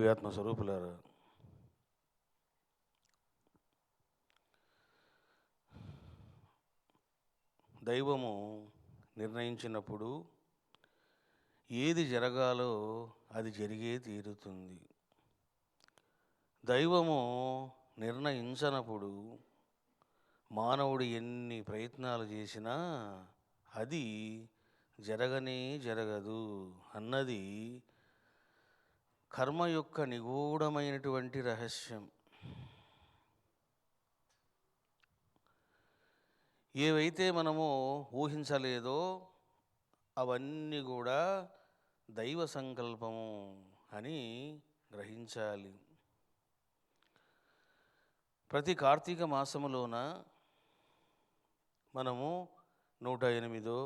దివ్యాత్మ స్వరూపులారా, దైవము నిర్ణయించినప్పుడు ఏది జరగాలో అది జరిగే తీరుతుంది. దైవము నిర్ణయించనప్పుడు మానవుడు ఎన్ని ప్రయత్నాలు చేసినా అది జరగనే జరగదు అన్నది కర్మ యొక్క నిగూఢమైనటువంటి రహస్యం. ఏవైతే మనము ఊహించలేదో అవన్నీ కూడా దైవ సంకల్పము అని గ్రహించాలి. ప్రతి కార్తీక మాసములోన మనము 108,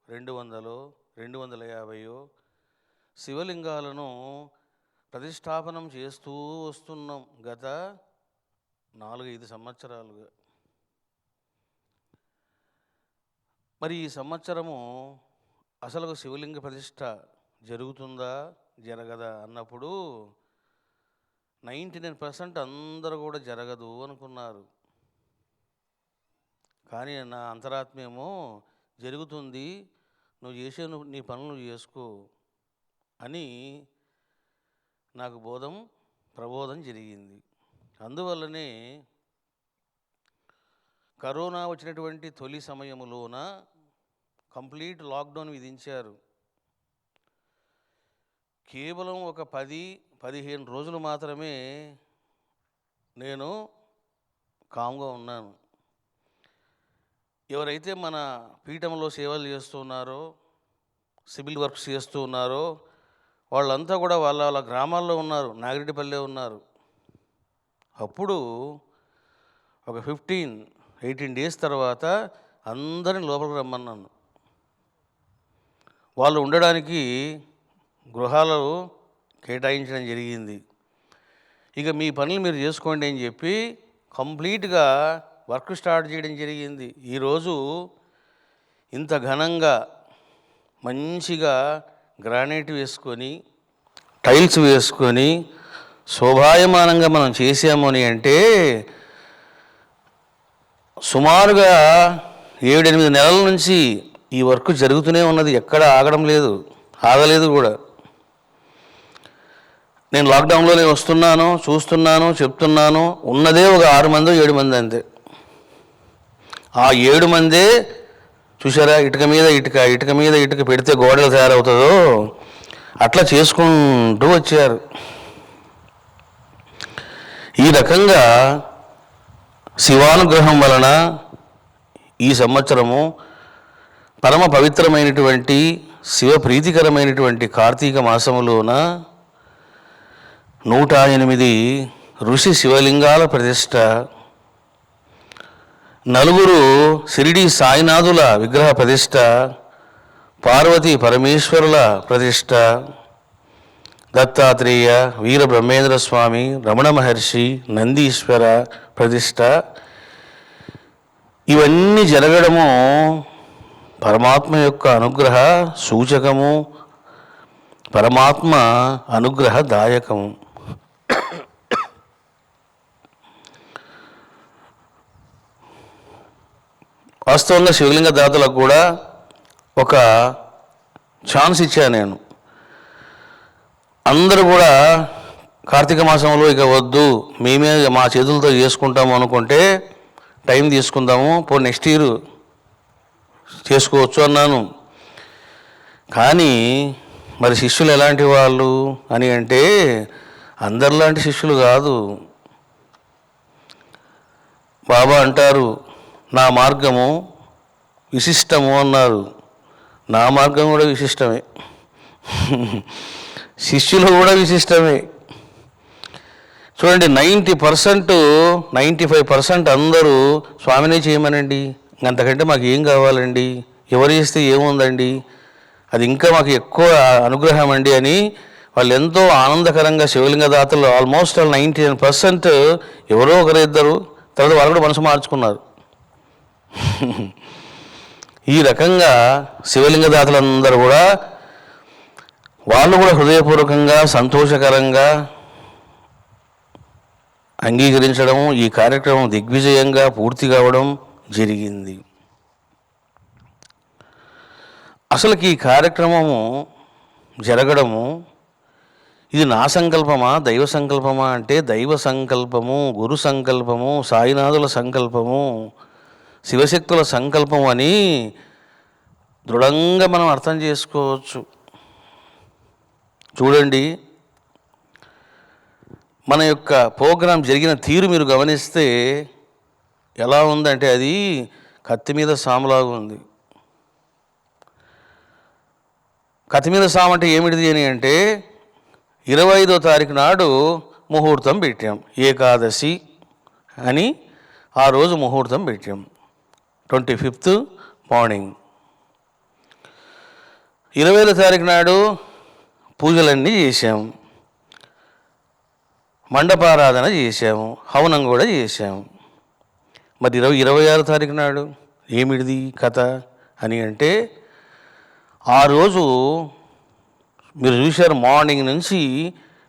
200, 250 శివలింగాలను ప్రతిష్టాపనం చేస్తూ వస్తున్నాం గత 4-5 సంవత్సరాలుగా. మరి ఈ సంవత్సరము అసలు శివలింగ ప్రతిష్ట జరుగుతుందా జరగదా అన్నప్పుడు 99% అందరూ కూడా జరగదు అనుకున్నారు. కానీ నా అంతరాత్మేమో జరుగుతుంది, నువ్వు నీ పనులు చేసుకో అని నాకు ప్రబోధం జరిగింది. అందువల్లనే కరోనా వచ్చినటువంటి తొలి సమయములోన కంప్లీట్ లాక్డౌన్ విధించారు. కేవలం ఒక 10-15 రోజులు మాత్రమే నేను కామ్గా ఉన్నాను. ఎవరైతే మన పీఠంలో సేవలు చేస్తున్నారో, సివిల్ వర్క్స్ చేస్తూ ఉన్నారో వాళ్ళంతా కూడా వాళ్ళ గ్రామాల్లో ఉన్నారు, నాగిరెడ్డిపల్లె ఉన్నారు. అప్పుడు ఒక 15-18 డేస్ తర్వాత అందరిని లోపలికి రమ్మన్నాను. వాళ్ళు ఉండడానికి గృహాలు కేటాయించడం జరిగింది. ఇక మీ పనులు మీరు చేసుకోండి అని చెప్పి కంప్లీట్గా వర్క్ స్టార్ట్ చేయడం జరిగింది. ఈరోజు ఇంత ఘనంగా మంచిగా గ్రానైట్ వేసుకొని టైల్స్ వేసుకొని శోభాయమానంగా మనం చేసాము అని అంటే సుమారుగా 7-8 నెలల నుంచి ఈ వర్క్ జరుగుతూనే ఉన్నది, ఎక్కడ ఆగలేదు కూడా. నేను లాక్డౌన్లోనే వస్తున్నాను, చూస్తున్నాను, చెప్తున్నాను. ఉన్నదే ఒక 6 మంది 7 మంది అంతే. ఆ 7 మందే చూసారా, ఇటుక మీద ఇటుక పెడితే గోడలు తయారవుతుందో అట్లా చేసుకుంటూ వచ్చారు. ఈ రకంగా శివానుగ్రహం వలన ఈ సంవత్సరము పరమ పవిత్రమైనటువంటి శివప్రీతికరమైనటువంటి కార్తీక మాసములోన 108 ఋషి శివలింగాల ప్రతిష్ట, 4 షిరిడి సాయినాథుల విగ్రహ ప్రతిష్ట, పార్వతీ పరమేశ్వరుల ప్రతిష్ట, దత్తాత్రేయ, వీర బ్రహ్మేంద్ర స్వామి, రమణ మహర్షి, నందీశ్వర ప్రతిష్ట, ఇవన్నీ జరగడము పరమాత్మ యొక్క అనుగ్రహ సూచకము, పరమాత్మ అనుగ్రహదాయకము. వాస్తవంగా శివలింగ దాతలకు కూడా ఒక ఛాన్స్ ఇచ్చాను నేను. అందరూ కూడా కార్తీక మాసంలో ఇక వద్దు, మేమే మా చేతులతో చేసుకుంటాము అనుకుంటే టైం తీసుకుందాము, నెక్స్ట్ ఇయర్ చేసుకోవచ్చు అన్నాను. కానీ మరి శిష్యులు ఎలాంటి వాళ్ళు అని అంటే అందరిలాంటి శిష్యులు కాదు. బాబా అంటారు, నా మార్గము విశిష్టము అన్నారు. నా మార్గం కూడా విశిష్టమే, శిష్యులు కూడా విశిష్టమే. చూడండి, 90%, 95% అందరూ స్వామినే చేయమనండి, అంతకంటే మాకు ఏం కావాలండి, ఎవరు చేస్తే ఏముందండి, అది ఇంకా మాకు ఎక్కువ అనుగ్రహం అండి అని వాళ్ళు ఎంతో ఆనందకరంగా శివలింగ దాతలు ఆల్మోస్ట్ 99% ఎవరో ఒకరిద్దరు, తర్వాత వాళ్ళు కూడా మనసు మార్చుకున్నారు. ఈ రకంగా శివలింగ దాతలందరూ కూడా వాళ్ళు కూడా హృదయపూర్వకంగా సంతోషకరంగా అంగీకరించడం, ఈ కార్యక్రమం దిగ్విజయంగా పూర్తి కావడం జరిగింది. అసలుకి ఈ కార్యక్రమము జరగడము ఇది నా సంకల్పమా, దైవ సంకల్పమా అంటే దైవ సంకల్పము, గురు సంకల్పము, సాయినాథుల సంకల్పము, శివశక్తుల సంకల్పం అని దృఢంగా మనం అర్థం చేసుకోవచ్చు. చూడండి, మన యొక్క ప్రోగ్రాం జరిగిన తీరు మీరు గమనిస్తే ఎలా ఉందంటే అది కత్తి మీద సాములాగా ఉంది. కత్తి మీద సాము అంటే ఏమిటిది అని అంటే 25వ తారీఖు నాడు ముహూర్తం పెట్టాం, ఏకాదశి అని ఆ రోజు ముహూర్తం పెట్టాం. 25th morning. 20వ తారీఖు నాడు పూజలన్నీ చేశాం, మండపారాధన చేశాము, హవనం కూడా చేశాము. మరి 26వ తారీఖు నాడు ఏమిటిది కథ అని అంటే ఆ రోజు మీరు చూశారు, మార్నింగ్ నుంచి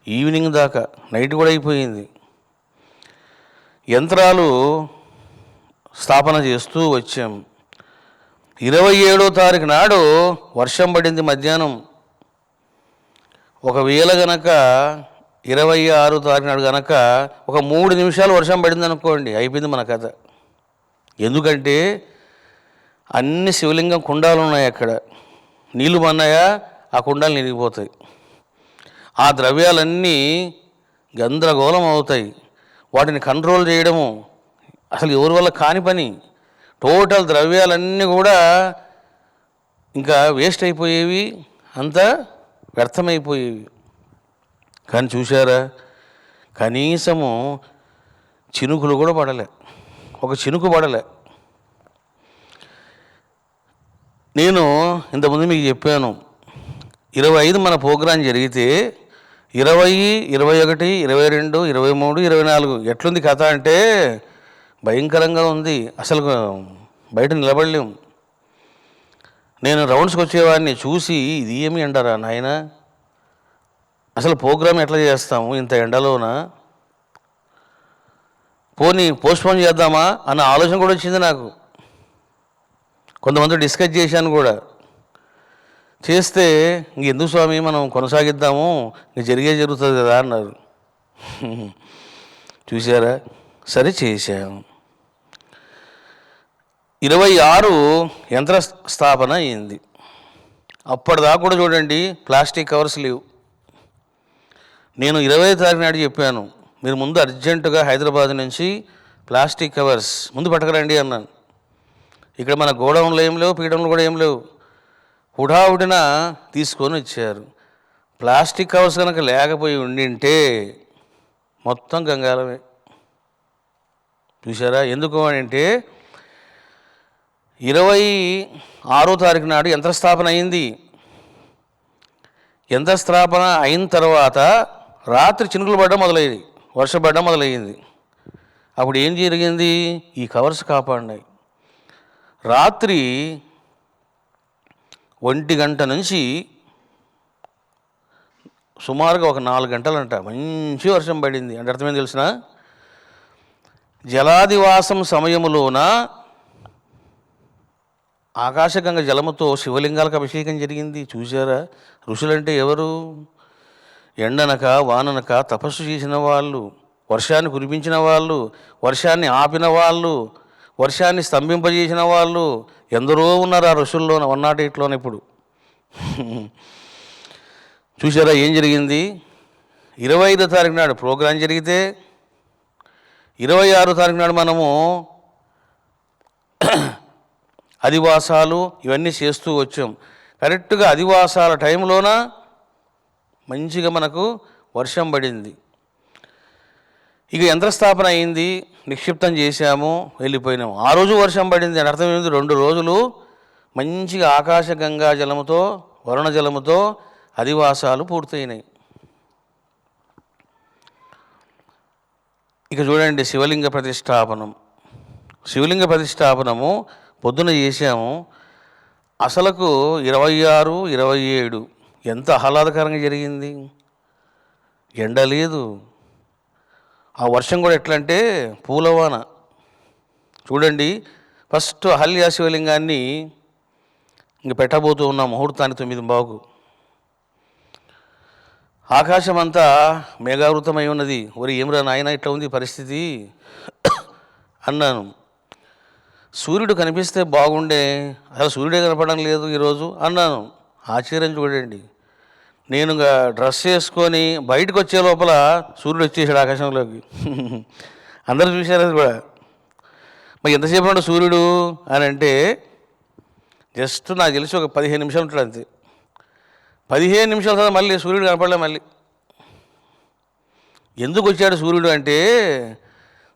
ఈవినింగ్ దాకా, నైట్ కూడా అయిపోయింది, యంత్రాలు స్థాపన చేస్తూ వచ్చాం. 27వ తారీఖు నాడు వర్షం పడింది మధ్యాహ్నం. ఒకవేళ గనక 26వ తారీఖు నాడు గనక ఒక 3 నిమిషాలు వర్షం పడింది అనుకోండి, అయిపోయింది మన కథ. ఎందుకంటే అన్ని శివలింగం కుండాలు ఉన్నాయి, అక్కడ నీళ్లు పన్నాయా ఆ కుండాలు నిలిగిపోతాయి, ఆ ద్రవ్యాలన్నీ గందరగోళం అవుతాయి. వాటిని కంట్రోల్ చేయడము అసలు ఎవరి వల్ల కాని పని. టోటల్ ద్రవ్యాలన్నీ కూడా ఇంకా వేస్ట్ అయిపోయేవి, అంతా వ్యర్థమైపోయేవి. కానీ చూశారా, కనీసము చినుకులు కూడా పడలే, ఒక చినుకు పడలే. నేను ఇంతకుముందు మీకు చెప్పాను, 25 మన ప్రోగ్రాం జరిగితే 20, 21, 22, 23, 24 ఎట్లుంది కథ అంటే భయంకరంగా ఉంది. అసలు బయట నిలబడలేం. నేను రౌండ్స్కి వచ్చేవాడిని చూసి, ఇది ఏమి ఎండరా నాయన, అసలు ప్రోగ్రాం ఎట్లా చేస్తాము ఇంత ఎండలోనా, పోనీ పోస్ట్పోన్ చేద్దామా అన్న ఆలోచన కూడా వచ్చింది నాకు. కొంతమంది డిస్కస్ చేశాను కూడా, చేస్తే ఇంకెందుకు స్వామి మనం కొనసాగిద్దాము, ఇంక జరుగుతుంది కదా అన్నారు. చూసారా, సరే చేశాము. 26 యంత్ర స్థాపన అయింది. అప్పటిదాకా కూడా చూడండి ప్లాస్టిక్ కవర్స్ లేవు. నేను 20వ తారీఖు నాడు చెప్పాను, మీరు ముందు అర్జెంటుగా హైదరాబాద్ నుంచి ప్లాస్టిక్ కవర్స్ ముందు పట్టుకురండి అన్నాను. ఇక్కడ మన గోడౌన్లో ఏం లేవు, పీడంలో కూడా ఏం లేవు, హుడాహుడిన తీసుకొని వచ్చారు. ప్లాస్టిక్ కవర్స్ కనుక లేకపోయి ఉండింటే మొత్తం గంగాలమే. చూసారా, ఎందుకు అని అంటే 26వ తారీఖు నాడు యంత్రస్థాపన అయింది. యంత్రస్థాపన అయిన తర్వాత రాత్రి చినుకులు పడడం మొదలయ్యింది, వర్షం పడడం మొదలయ్యింది. అప్పుడు ఏం జరిగింది, ఈ కవర్స్ కాపాడినాయి. రాత్రి 1 గంట నుంచి సుమారుగా ఒక 4 గంటలంట మంచి వర్షం పడింది. అంటే అర్థమేం తెలిసిన, జలాదివాసం సమయములోన ఆకాశగంగ జలముతో శివలింగాలకు అభిషేకం జరిగింది. చూసారా, ఋషులంటే ఎవరు, ఎండనక వాననక తపస్సు చేసిన వాళ్ళు, వర్షాన్ని కురిపించిన వాళ్ళు, వర్షాన్ని ఆపిన వాళ్ళు, వర్షాన్ని స్తంభింపజేసిన వాళ్ళు ఎందరో ఉన్నారు ఆ ఋషుల్లో 108లోనే. ఇప్పుడు చూసారా ఏం జరిగింది, 25వ తారీఖు నాడు ప్రోగ్రాం జరిగితే 26వ తారీఖు నాడు మనము అధివాసాలు ఇవన్నీ చేస్తూ వచ్చాం. కరెక్ట్గా అధివాసాల టైంలోన మంచిగా మనకు వర్షం పడింది. ఇక యంత్రస్థాపన అయింది, నిక్షిప్తం చేశాము, వెళ్ళిపోయినాము. ఆ రోజు వర్షం పడింది. అని అర్థం ఏంది, 2 రోజులు మంచిగా ఆకాశ గంగా జలముతో, వరుణ జలముతో అధివాసాలు పూర్తయినాయి. ఇక చూడండి, శివలింగ ప్రతిష్టాపనము పొద్దున చేశాము. అసలుకు 26, 27 ఎంత ఆహ్లాదకరంగా జరిగింది. ఎండ లేదు, ఆ వర్షం కూడా ఎట్లా అంటే పూలవాన. చూడండి, ఫస్ట్ అహల్య శివలింగాన్ని ఇంక పెట్టబోతూ ఉన్నాం ముహూర్తానికి 9:15. ఆకాశం అంతా మేఘావృతమై ఉన్నది. ఒరి ఏమిరా నాయన ఇట్లా ఉంది పరిస్థితి అన్నాను. సూర్యుడు కనిపిస్తే బాగుండే, అసలు సూర్యుడే కనపడడం లేదు ఈరోజు అన్నాను. ఆశ్చర్యం చూడండి, నేను డ్రెస్ వేసుకొని బయటకు వచ్చే లోపల సూర్యుడు వచ్చేసాడు ఆకాశంలోకి. అందరూ చూశారు అది కూడా. మరి ఎంతసేపు ఉన్నాడు సూర్యుడు అని అంటే జస్ట్ నాకు తెలిసి ఒక 15 నిమిషాలు ఉంటాడు అంతే. 15 నిమిషాల తర్వాత మళ్ళీ సూర్యుడు కనపడలే. మళ్ళీ ఎందుకు వచ్చాడు సూర్యుడు అంటే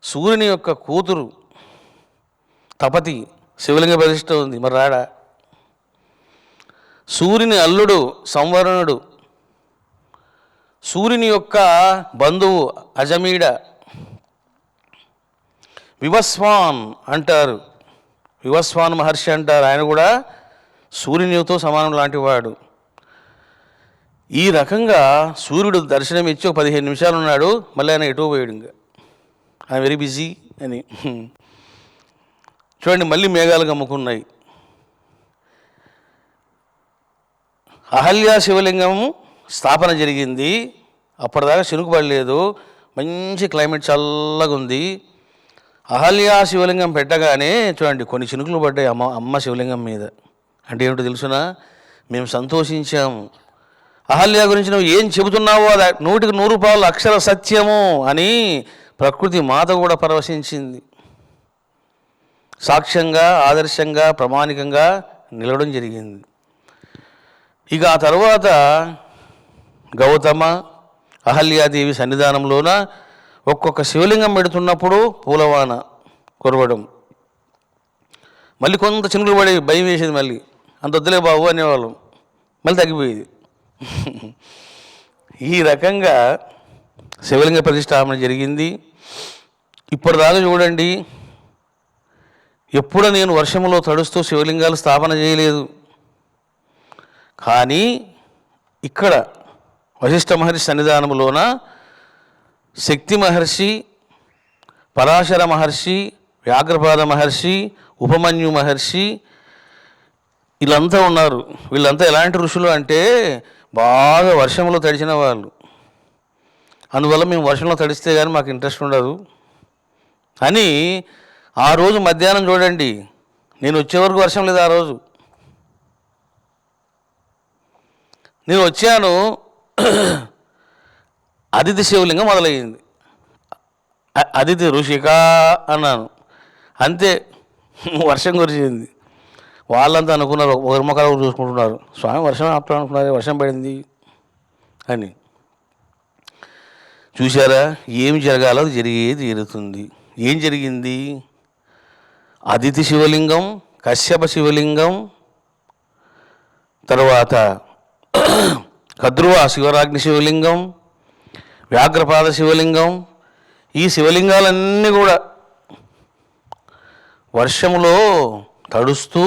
సూర్యుని యొక్క కూతురు తపతి శివలింగ ప్రతిష్ఠ ఉంది, మరి రాడా? సూర్యుని అల్లుడు సంవరణుడు, సూర్యుని యొక్క బంధువు అజమీడ, వివస్వాన్ అంటారు, వివస్వాన్ మహర్షి అంటారు. ఆయన కూడా సూర్యునితో సమానం లాంటి వాడు. ఈ రకంగా సూర్యుడు దర్శనం ఇచ్చి ఒక 15 నిమిషాలు ఉన్నాడు, మళ్ళీ ఆయన ఎటో పోయాడు. ఇంకా ఆయన వెరీ బిజీ అని. చూడండి, మళ్ళీ మేఘాలు కమ్ముకున్నాయి. అహల్య శివలింగం స్థాపన జరిగింది. అప్పటిదాకా చినుకు పడలేదు, మంచి క్లైమేట్ చల్లగా ఉంది. అహల్య శివలింగం పెట్టగానే చూడండి కొన్ని చినుకులు పడ్డాయి అమ్మ శివలింగం మీద. అంటే ఏమిటో తెలుసునా? మేము సంతోషించాము. అహల్య గురించి నువ్వు ఏం చెబుతున్నావో అది 100కి 100 అక్షర సత్యము అని ప్రకృతి మాత కూడా పరవశించింది. సాక్ష్యంగా, ఆదర్శంగా, ప్రామాణికంగా నిలవడం జరిగింది. ఇక ఆ తర్వాత గౌతమ అహల్యాదేవి సన్నిధానంలోన ఒక్కొక్క శివలింగం పెడుతున్నప్పుడు పూలవాన కురవడం, మళ్ళీ కొంత చినుకులు పడి భయం వేసేది. మళ్ళీ అంత వద్దులే బాబు అనేవాళ్ళం, మళ్ళీ తగ్గిపోయేది. ఈ రకంగా శివలింగ ప్రతిష్టాపన జరిగింది. ఇప్పటిదాకా చూడండి, ఎప్పుడూ నేను వర్షంలో తడుస్తూ శివలింగాలు స్థాపన చేయలేదు. కానీ ఇక్కడ వశిష్ఠ మహర్షి సన్నిధానంలోన శక్తి మహర్షి, పరాశర మహర్షి, వ్యాఘ్రపాద మహర్షి, ఉపమన్యు మహర్షి వీళ్ళంతా ఉన్నారు. వీళ్ళంతా ఎలాంటి ఋషులు అంటే బాగా వర్షంలో తడిచిన వాళ్ళు. అందువల్ల మేము వర్షంలో తడిస్తే కానీ మాకు ఇంట్రెస్ట్ ఉండదు అని ఆ రోజు మధ్యాహ్నం చూడండి, నేను వచ్చే వరకు వర్షం లేదు. ఆ రోజు నేను వచ్చాను, అదితి శివలింగం మొదలయ్యింది. అదితి ఋషిక అన్నాను, అంతే వర్షం కురిసింది. వాళ్ళంతా అనుకున్నారు, ఒకరి ముఖాలు చూసుకుంటున్నారు, స్వామి వర్షం ఆపుతాడు అనుకున్నారు, వర్షం పడింది అని. చూసారా, ఏమి జరగాలో అది జరిగే తీరుతుంది. ఏం జరిగింది? అదితి శివలింగం, కశ్యప శివలింగం, తర్వాత కద్రువ శివరాగ్ని శివలింగం, వ్యాఘ్రపాద శివలింగం, ఈ శివలింగాలన్నీ కూడా వర్షంలో తడుస్తూ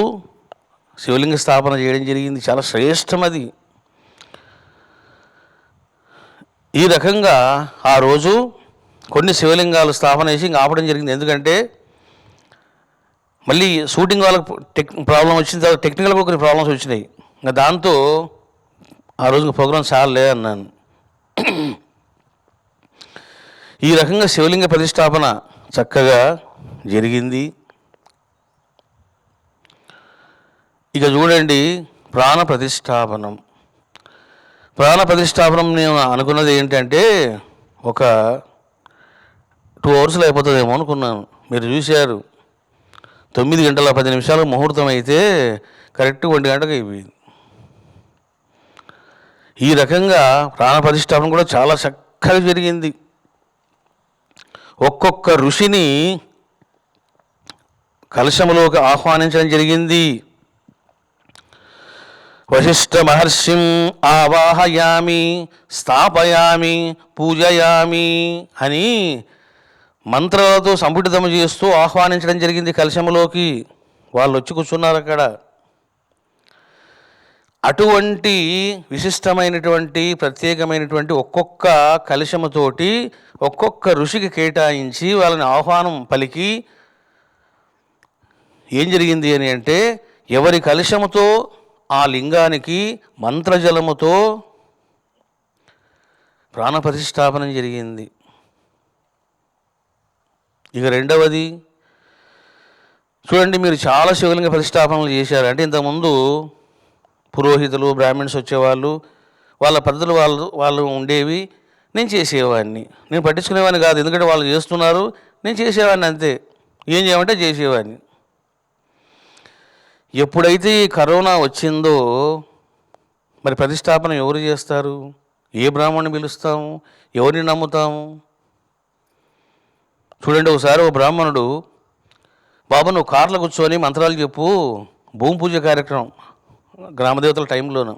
శివలింగ స్థాపన చేయడం జరిగింది. చాలా శ్రేష్టం అది. ఈ రకంగా ఆ రోజు కొన్ని శివలింగాలు స్థాపన చేసి ఇంకా ఆపడం జరిగింది. ఎందుకంటే మళ్ళీ షూటింగ్ వాళ్ళకి ప్రాబ్లం వచ్చిన తర్వాత టెక్నికల్గా కొన్ని ప్రాబ్లమ్స్ వచ్చినాయి. ఇంకా దాంతో ఆ రోజు ప్రోగ్రాం చాలే అన్నాను. ఈ రకంగా శివలింగ ప్రతిష్టాపన చక్కగా జరిగింది. ఇక చూడండి, ప్రాణ ప్రతిష్టాపనం. ప్రాణ ప్రతిష్టాపనం నేను అనుకున్నది ఏంటంటే ఒక 2 అవర్స్లో అయిపోతుందేమో అనుకున్నాను. మీరు చూశారు, 9 గంటల 10 నిమిషాలు ముహూర్తం అయితే కరెక్ట్ 1 గంటకు అయిపోయింది. ఈ రకంగా ప్రాణ ప్రతిష్టాపన కూడా చాలా చక్కగా జరిగింది. ఒక్కొక్క ఋషిని కలశములోకి ఆహ్వానించడం జరిగింది. వశిష్ఠ మహర్షిం ఆవాహయామి, స్థాపయామి, పూజయామి అని మంత్రాలతో సంపుటితం చేస్తూ ఆహ్వానించడం జరిగింది కలశములోకి. వాళ్ళు వచ్చి కూర్చున్నారు అక్కడ. అటువంటి విశిష్టమైనటువంటి ప్రత్యేకమైనటువంటి ఒక్కొక్క కలశముతోటి ఒక్కొక్క ఋషికి కేటాయించి వాళ్ళని ఆహ్వానం పలికి ఏం జరిగింది అని అంటే, ఎవరి కలశముతో ఆ లింగానికి మంత్రజలముతో ప్రాణప్రతిష్ఠాపనం జరిగింది. ఇక రెండవది చూడండి, మీరు చాలా శివలింగ ప్రతిష్టాపనలు చేశారు. అంటే ఇంతకుముందు పురోహితులు బ్రాహ్మణ్స్ వచ్చేవాళ్ళు, వాళ్ళ పద్ధతులు వాళ్ళు ఉండేవి. నేను చేసేవాడిని, నేను పట్టించుకునేవాడిని కాదు. ఎందుకంటే వాళ్ళు చేస్తున్నారు, నేను చేసేవాడిని అంతే. ఏం చేయమంటే చేసేవాడిని. ఎప్పుడైతే ఈ కరోనా వచ్చిందో మరి ప్రతిష్టాపన ఎవరు చేస్తారు? ఏ బ్రాహ్మణ్ణి పిలుస్తాము? ఎవరిని నమ్ముతాము? చూడండి, ఒకసారి ఓ బ్రాహ్మణుడు, బాబు నువ్వు కార్లో కూర్చొని మంత్రాలు చెప్పు, భూమి పూజ కార్యక్రమం గ్రామదేవతల టైంలోను,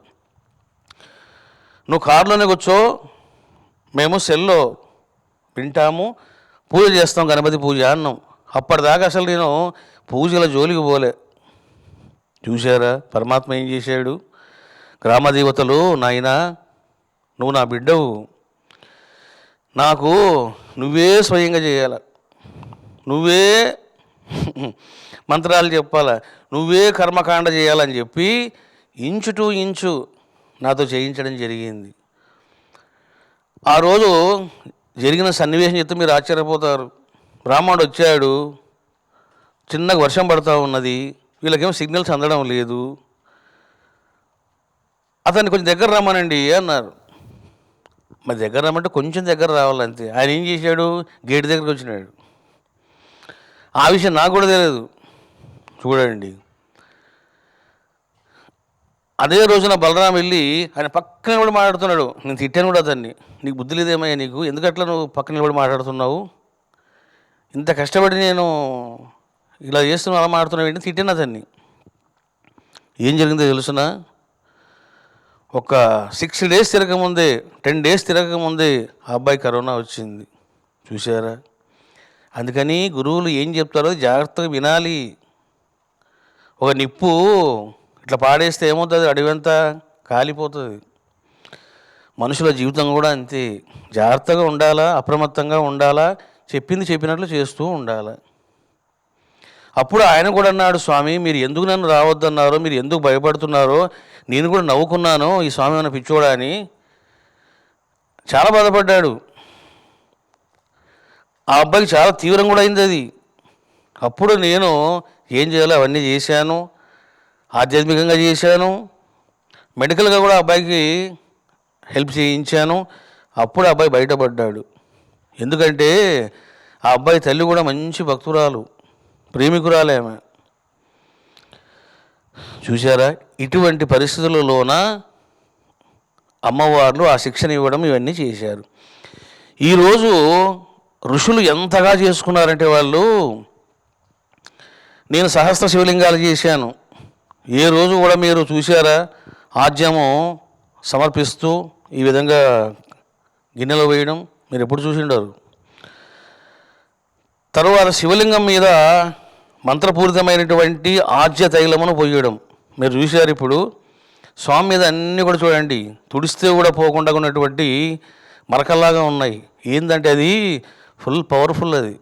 నువ్వు కారులోనే కూర్చో, మేము సెల్లో వింటాము, పూజ చేస్తాం, గణపతి పూజ అన్నాం. అప్పటిదాకా అసలు నేను పూజల జోలికి పోలే. చూశారా పరమాత్మ ఏం చేశాడు? గ్రామదేవతలు, నాయనా నువ్వు నా బిడ్డవు, నాకు నువ్వే స్వయంగా చేయాల, నువ్వే మంత్రాలు చెప్పాలా, నువ్వే కర్మకాండ చేయాలని చెప్పి ఇంచు టు ఇంచు నాతో చేయించడం జరిగింది. ఆ రోజు జరిగిన సన్నివేశం చెప్తే మీరు ఆశ్చర్యపోతారు. బ్రాహ్మణుడు వచ్చాడు, చిన్నగా వర్షం పడుతూ ఉన్నది, వీళ్ళకేమో సిగ్నల్స్ అందడం లేదు. అతన్ని కొంచెం దగ్గర రమ్మనండి అన్నారు. మరి దగ్గర రమ్మంటే కొంచెం దగ్గర రావాలంతే. ఆయన ఏం చేశాడు? గేట్ దగ్గరికి వచ్చినాడు. ఆ విషయం నాకు కూడా తెలియదు. చూడండి, అదే రోజున బలరాం వెళ్ళి ఆయన పక్కన కూడా మాట్లాడుతున్నాడు. నేను తిట్టాను కూడా అతన్ని, నీకు బుద్ధి లేదేమయ్యా నీకు, ఎందుకట్లా నువ్వు పక్కన కూడా మాట్లాడుతున్నావు, ఇంత కష్టపడి నేను ఇలా చేస్తున్నావు, అలా మాట్లాడుతున్నావు ఏంటి, తిట్టాను అతన్ని. ఏం జరిగిందో తెలుసునా? ఒక 6 days తిరగకముందే, 10 days తిరగకముందే ఆ అబ్బాయి కరోనా వచ్చింది. చూసారా? అందుకని గురువులు ఏం చెప్తారో జాగ్రత్తగా వినాలి. ఒక నిప్పు ఇట్లా పాడేస్తే ఏమవుతుంది? అడవంతా కాలిపోతుంది. మనుషుల జీవితం కూడా అంతే. జాగ్రత్తగా ఉండాలా, అప్రమత్తంగా ఉండాలా, చెప్పింది చెప్పినట్లు చేస్తూ ఉండాలి. అప్పుడు ఆయన కూడా అన్నాడు, స్వామి మీరు ఎందుకు నన్ను రావద్దన్నారో, మీరు ఎందుకు భయపడుతున్నారో నేను కూడా నవ్వుకున్నాను, ఈ స్వామి ఏమైనా పిచ్చోడా అని. చాలా బాధపడ్డాడు. ఆ అబ్బాయికి చాలా తీవ్రం కూడా అయింది అది. అప్పుడు నేను ఏం చేయాలో అవన్నీ చేశాను, ఆధ్యాత్మికంగా చేశాను, మెడికల్గా కూడా అబ్బాయికి హెల్ప్ చేయించాను. అప్పుడు అబ్బాయి బయటపడ్డాడు. ఎందుకంటే ఆ అబ్బాయి తల్లి కూడా మంచి భక్తురాలు, ప్రేమికురాలే ఆమె. చూసారా? ఇటువంటి పరిస్థితులలోన అమ్మవార్లు ఆ శిక్షణ ఇవ్వడం ఇవన్నీ చేశారు. ఈరోజు ఋషులు ఎంతగా చేసుకున్నారంటే వాళ్ళు, నేను సహస్ర శివలింగాలు చేశాను. ఏ రోజు కూడా మీరు చూసారా? ఆజ్యము సమర్పిస్తూ ఈ విధంగా గిన్నెలో వేయడం మీరు ఎప్పుడు చూసిండారు? తరువాత శివలింగం మీద మంత్రపూరితమైనటువంటి ఆజ్య తైలమును పోయడం మీరు చూశారు. ఇప్పుడు స్వామి మీద అన్నీ కూడా చూడండి, తుడిస్తే కూడా పోకుండా ఉన్నటువంటి మరకల్లాగా ఉన్నాయి. ఏంటంటే అది ఫుల్ పవర్ఫుల్. అది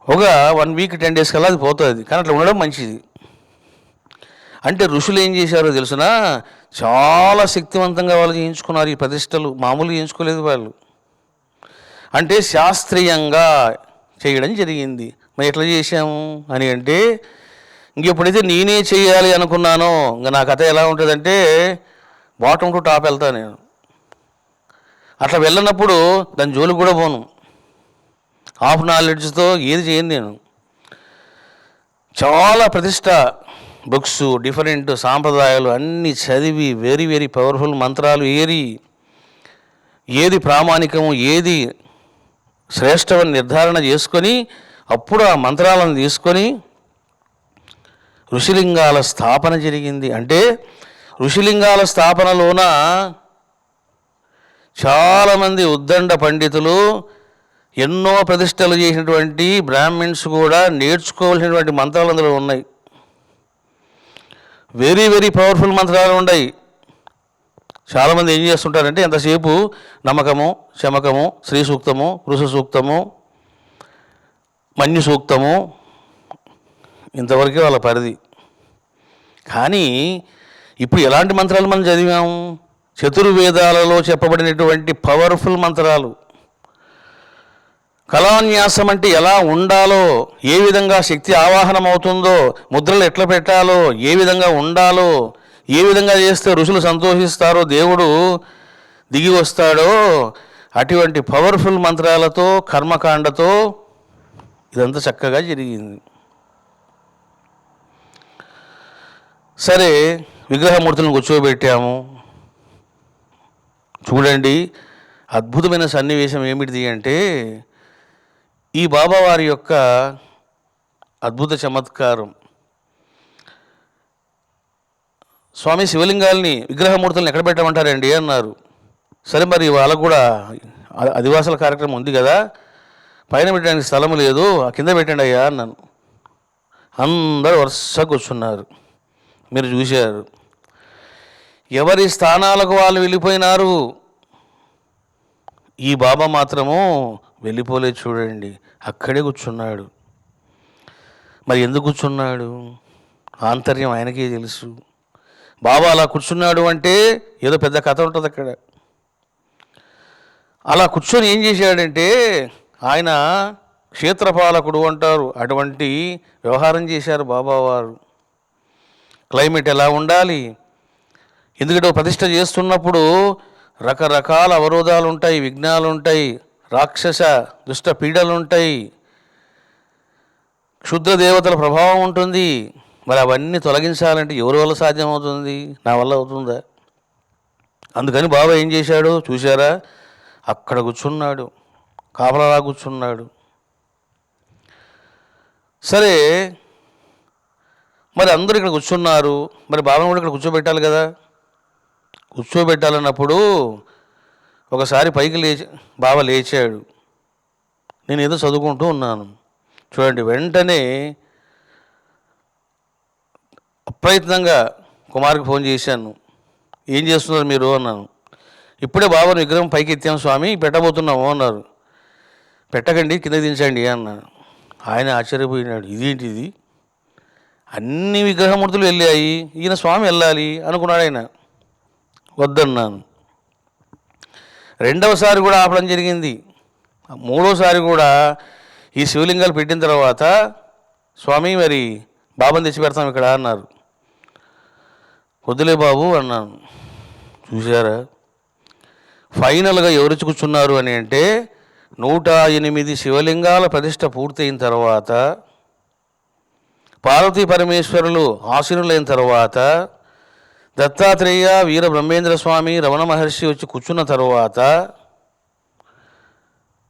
ఒక 1 week 10 days కల్లా అది పోతుంది. కానీ అట్లా ఉండడం మంచిది. అంటే ఋషులు ఏం చేశారో తెలుసునా? చాలా శక్తివంతంగా వాళ్ళు చేయించుకున్నారు ఈ ప్రతిష్టలు. మామూలుగా చేయించుకోలేదు వాళ్ళు. అంటే శాస్త్రీయంగా చేయడం జరిగింది. మరి ఎట్లా చేశాము అని అంటే, ఇంకెప్పుడైతే నేనే చేయాలి అనుకున్నానో ఇంకా నా కథ ఎలా ఉంటుందంటే బాటమ్ టు టాప్ వెళ్తాను నేను. అట్లా వెళ్ళినప్పుడు దాని జోలికి కూడా పోను. హాఫ్ నాలెడ్జ్తో ఏది చేయను నేను. చాలా ప్రతిష్ట బుక్స్, డిఫరెంట్ సాంప్రదాయాలు అన్నీ చదివి వెరీ వెరీ పవర్ఫుల్ మంత్రాలు ఏది ప్రామాణికము, ఏది శ్రేష్టమని నిర్ధారణ చేసుకొని అప్పుడు ఆ మంత్రాలను తీసుకొని ఋషిలింగాల స్థాపన జరిగింది. అంటే ఋషిలింగాల స్థాపనలోన చాలామంది ఉద్దండ పండితులు, ఎన్నో ప్రతిష్టలు చేసినటువంటి బ్రాహ్మిన్స్ కూడా నేర్చుకోవాల్సినటువంటి మంత్రాలు అందులో ఉన్నాయి. వెరీ వెరీ పవర్ఫుల్ మంత్రాలు ఉన్నాయి. చాలామంది ఏం చేస్తుంటారంటే ఎంతసేపు నమ్మకము, శమకము, శ్రీ సూక్తము, పురుష సూక్తము, మన్యు సూక్తము, ఇంతవరకే వాళ్ళ పరిధి. కానీ ఇప్పుడు ఎలాంటి మంత్రాలు మనం చదివాము? చతుర్వేదాలలో చెప్పబడినటువంటి పవర్ఫుల్ మంత్రాలు. కళాన్యాసం అంటే ఎలా ఉండాలో, ఏ విధంగా శక్తి ఆవాహనం అవుతుందో, ముద్రలు ఎట్లా పెట్టాలో, ఏ విధంగా ఉండాలో, ఏ విధంగా చేస్తే ఋషులు సంతోషిస్తారో, దేవుడు దిగి వస్తాడో, అటువంటి పవర్ఫుల్ మంత్రాలతో, కర్మకాండతో ఇదంతా చక్కగా జరిగింది. సరే, విగ్రహమూర్తులను కూర్చోబెట్టాము. చూడండి, అద్భుతమైన సన్నివేశం ఏమిటిది అంటే, ఈ బాబావారి యొక్క అద్భుత చమత్కారం. స్వామి శివలింగాల్ని, విగ్రహమూర్తులను ఎక్కడ పెట్టమంటారండి అన్నారు. సరే, మరి వాళ్ళకు కూడా ఆదివాసుల కార్యక్రమం ఉంది కదా, పైన పెట్టడానికి స్థలం లేదు, కింద పెట్టండి అయ్యా అన్నాను. అందరూ వరుసగా కూర్చున్నారు. మీరు చూశారు, ఎవరి స్థానాలకు వాళ్ళు వెళ్ళిపోయినారు. ఈ బాబా మాత్రము వెళ్ళిపోలేదు. చూడండి, అక్కడే కూర్చున్నాడు. మరి ఎందుకు కూర్చున్నాడు? ఆంతర్యం ఆయనకే తెలుసు. బాబా అలా కూర్చున్నాడు అంటే ఏదో పెద్ద కథ ఉంటుంది అక్కడ. అలా కూర్చొని ఏం చేశాడంటే, ఆయన క్షేత్రపాలకుడు అంటారు, అటువంటి వ్యవహారం చేశారు బాబావారు. క్లైమేట్ ఎలా ఉండాలి, ఎందుకంటే ప్రతిష్ట చేస్తున్నప్పుడు రకరకాల అవరోధాలు ఉంటాయి, విఘ్నాలు ఉంటాయి, రాక్షస దుష్ట పీడలు ఉంటాయి, క్షుద్ర దేవతల ప్రభావం ఉంటుంది. మరి అవన్నీ తొలగించాలంటే ఎవరి వల్ల సాధ్యమవుతుంది? నా వల్ల అవుతుందా? అందుకని బాబా ఏం చేశాడు చూశారా? అక్కడ కూర్చున్నాడు, కాపలా కూర్చున్నాడు. సరే, మరి అందరూ ఇక్కడ కూర్చున్నారు, మరి బాబాను కూడా ఇక్కడ కూర్చోబెట్టాలి కదా. కూర్చోబెట్టాలన్నప్పుడు ఒకసారి పైకి బాబా లేచాడు. నేను ఏదో చదువుకుంటూ ఉన్నాను. చూడండి, వెంటనే అప్రయత్నంగా కుమార్కి ఫోన్ చేశాను. ఏం చేస్తున్నారు మీరు అన్నాను. ఇప్పుడే బాబాను విగ్రహం పైకి ఎత్తాము స్వామి, పెట్టబోతున్నాము అన్నారు. పెట్టకండి, కింద దించండి అన్నాను. ఆయన ఆశ్చర్యపోయినాడు, ఇదేంటిది, అన్ని విగ్రహమూర్తులు వెళ్ళాయి, ఈయన స్వామి వెళ్ళాలి అనుకున్నాడు. ఆయన వద్దన్నాను. రెండవసారి కూడా ఆపడం జరిగింది. మూడోసారి కూడా ఈ శివలింగాలు పెట్టిన తర్వాత, స్వామి మరి బాబాని తెచ్చి పెడతాం ఇక్కడ అన్నారు. వద్దులే బాబు అన్నాను. చూశారా, ఫైనల్గా ఎవరు కూర్చున్నారు అని అంటే, 108 శివలింగాల ప్రతిష్ట పూర్తయిన తర్వాత, పార్వతీ పరమేశ్వరులు ఆశీనులైన తర్వాత, దత్తాత్రేయ, వీర బ్రహ్మేంద్ర స్వామి, రమణ మహర్షి వచ్చి కూర్చున్న తర్వాత,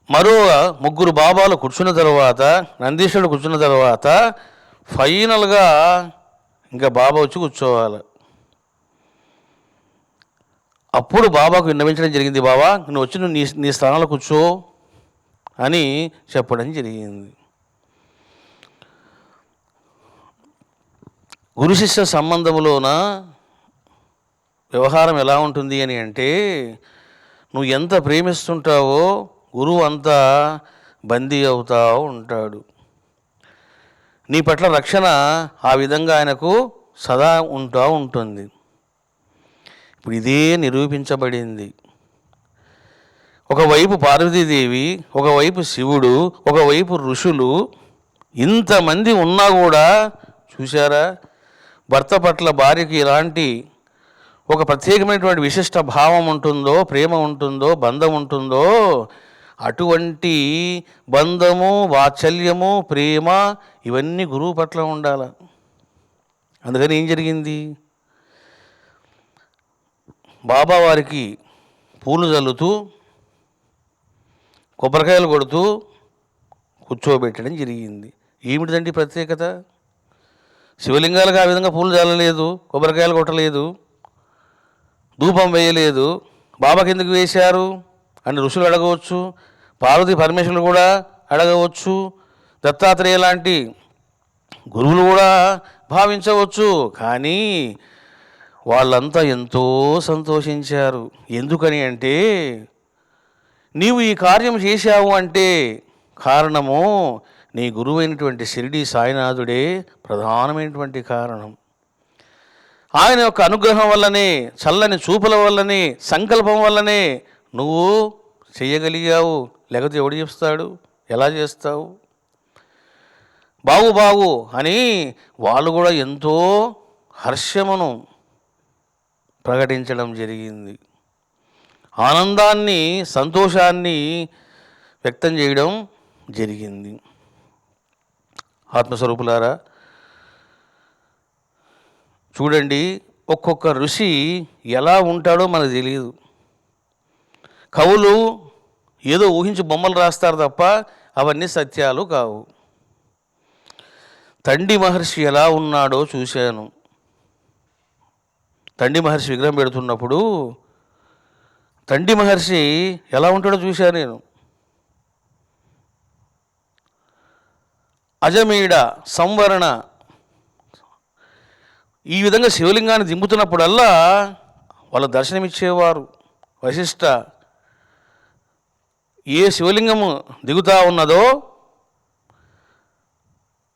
మరో 3 బాబాలు కూర్చున్న తర్వాత, నందీశ్వరుడు కూర్చున్న తర్వాత, ఫైనల్గా ఇంకా బాబా వచ్చి కూర్చోవాలి. అప్పుడు బాబాకు విన్నవించడం జరిగింది. బాబా, నువ్వు వచ్చి నువ్వు నీ స్థానంలో కూర్చో అని చెప్పడం జరిగింది. గురు శిష్య సంబంధంలోన వ్యవహారం ఎలా ఉంటుంది అని అంటే, నువ్వు ఎంత ప్రేమిస్తుంటావో గురువు అంతా బందీ అవుతూ ఉంటాడు. నీ పట్ల రక్షణ ఆ విధంగా ఆయనకు సదా ఉంటూ ఉంటుంది. ఇప్పుడు ఇదే నిరూపించబడింది. ఒకవైపు పార్వతీదేవి, ఒకవైపు శివుడు, ఒకవైపు ఋషులు, ఇంతమంది ఉన్నా కూడా చూశారా, భర్త పట్ల భార్యకి ఎలాంటి ఒక ప్రత్యేకమైనటువంటి విశిష్ట భావం ఉంటుందో, ప్రేమ ఉంటుందో, బంధం ఉంటుందో, అటువంటి బంధము, వాత్సల్యము, ప్రేమ ఇవన్నీ గురువు పట్ల ఉండాలి. అందుకని ఏం జరిగింది, బాబా వారికి పూలు చల్లుతూ, కొబ్బరికాయలు కొడుతూ కూర్చోబెట్టడం జరిగింది. ఏమిటిదండి ప్రత్యేకత? శివలింగాలకు ఆ విధంగా పూలు చల్లలేదు, కొబ్బరికాయలు కొట్టలేదు, ధూపం వేయలేదు. బాబాకి ఎందుకు వేశారు అని ఋషులు అడగవచ్చు, పార్వతీ పరమేశ్వరులు కూడా అడగవచ్చు, దత్తాత్రేయ లాంటి గురువులు కూడా భావించవచ్చు. కానీ వాళ్ళంతా ఎంతో సంతోషించారు. ఎందుకని అంటే నీవు ఈ కార్యం చేశావు అంటే కారణము నీ గురువైనటువంటి షిరిడి సాయినాథుడే ప్రధానమైనటువంటి కారణం. ఆయన యొక్క అనుగ్రహం వల్లనే, చల్లని చూపుల వల్లనే, సంకల్పం వల్లనే నువ్వు చేయగలిగావు. లేకపోతే ఎవడు చేస్తాడు? ఎలా చేస్తావు? బాగు బాగు అని వాళ్ళు కూడా ఎంతో హర్షమును ప్రకటించడం జరిగింది. ఆనందాన్ని, సంతోషాన్ని వ్యక్తం చేయడం జరిగింది. ఆత్మస్వరూపులారా, చూడండి, ఒక్కొక్క ఋషి ఎలా ఉంటాడో మనకు తెలియదు. కవులు ఏదో ఊహించి బొమ్మలు రాస్తారు తప్ప అవన్నీ సత్యాలు కావు. తండి మహర్షి ఎలా ఉన్నాడో చూశాను. తండి మహర్షి విగ్రహం పెడుతున్నప్పుడు తండి మహర్షి ఎలా ఉంటాడో చూశాను నేను. అజమీడ, సంవరణ ఈ విధంగా శివలింగాన్ని దింపుతున్నప్పుడల్లా వాళ్ళ దర్శనమిచ్చేవారు. వశిష్ఠ ఏ శివలింగము దిగుతా ఉన్నదో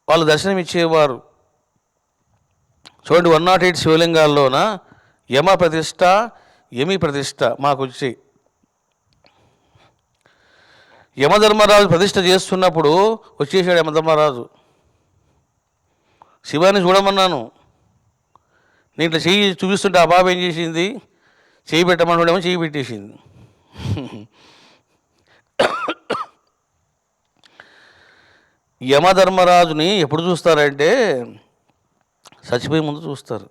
వాళ్ళు దర్శనమిచ్చేవారు. చూడండి, 108 శివలింగాల్లోన యమ ప్రతిష్ట, యమి ప్రతిష్ట మాకు వచ్చి యమధర్మరాజు ప్రతిష్ట చేస్తున్నప్పుడు వచ్చేసాడు యమధర్మరాజు. శివాన్ని చూడమన్నాను. నేను ఇట్లా చెయ్యి చూపిస్తుంటే ఆ బాబు ఏం చేసింది? చెయ్యి పెట్టమన్నాడేమో చెయ్యి పెట్టేసింది. యమధర్మరాజుని ఎప్పుడు చూస్తారంటే చచ్చిపోయే ముందు చూస్తారు.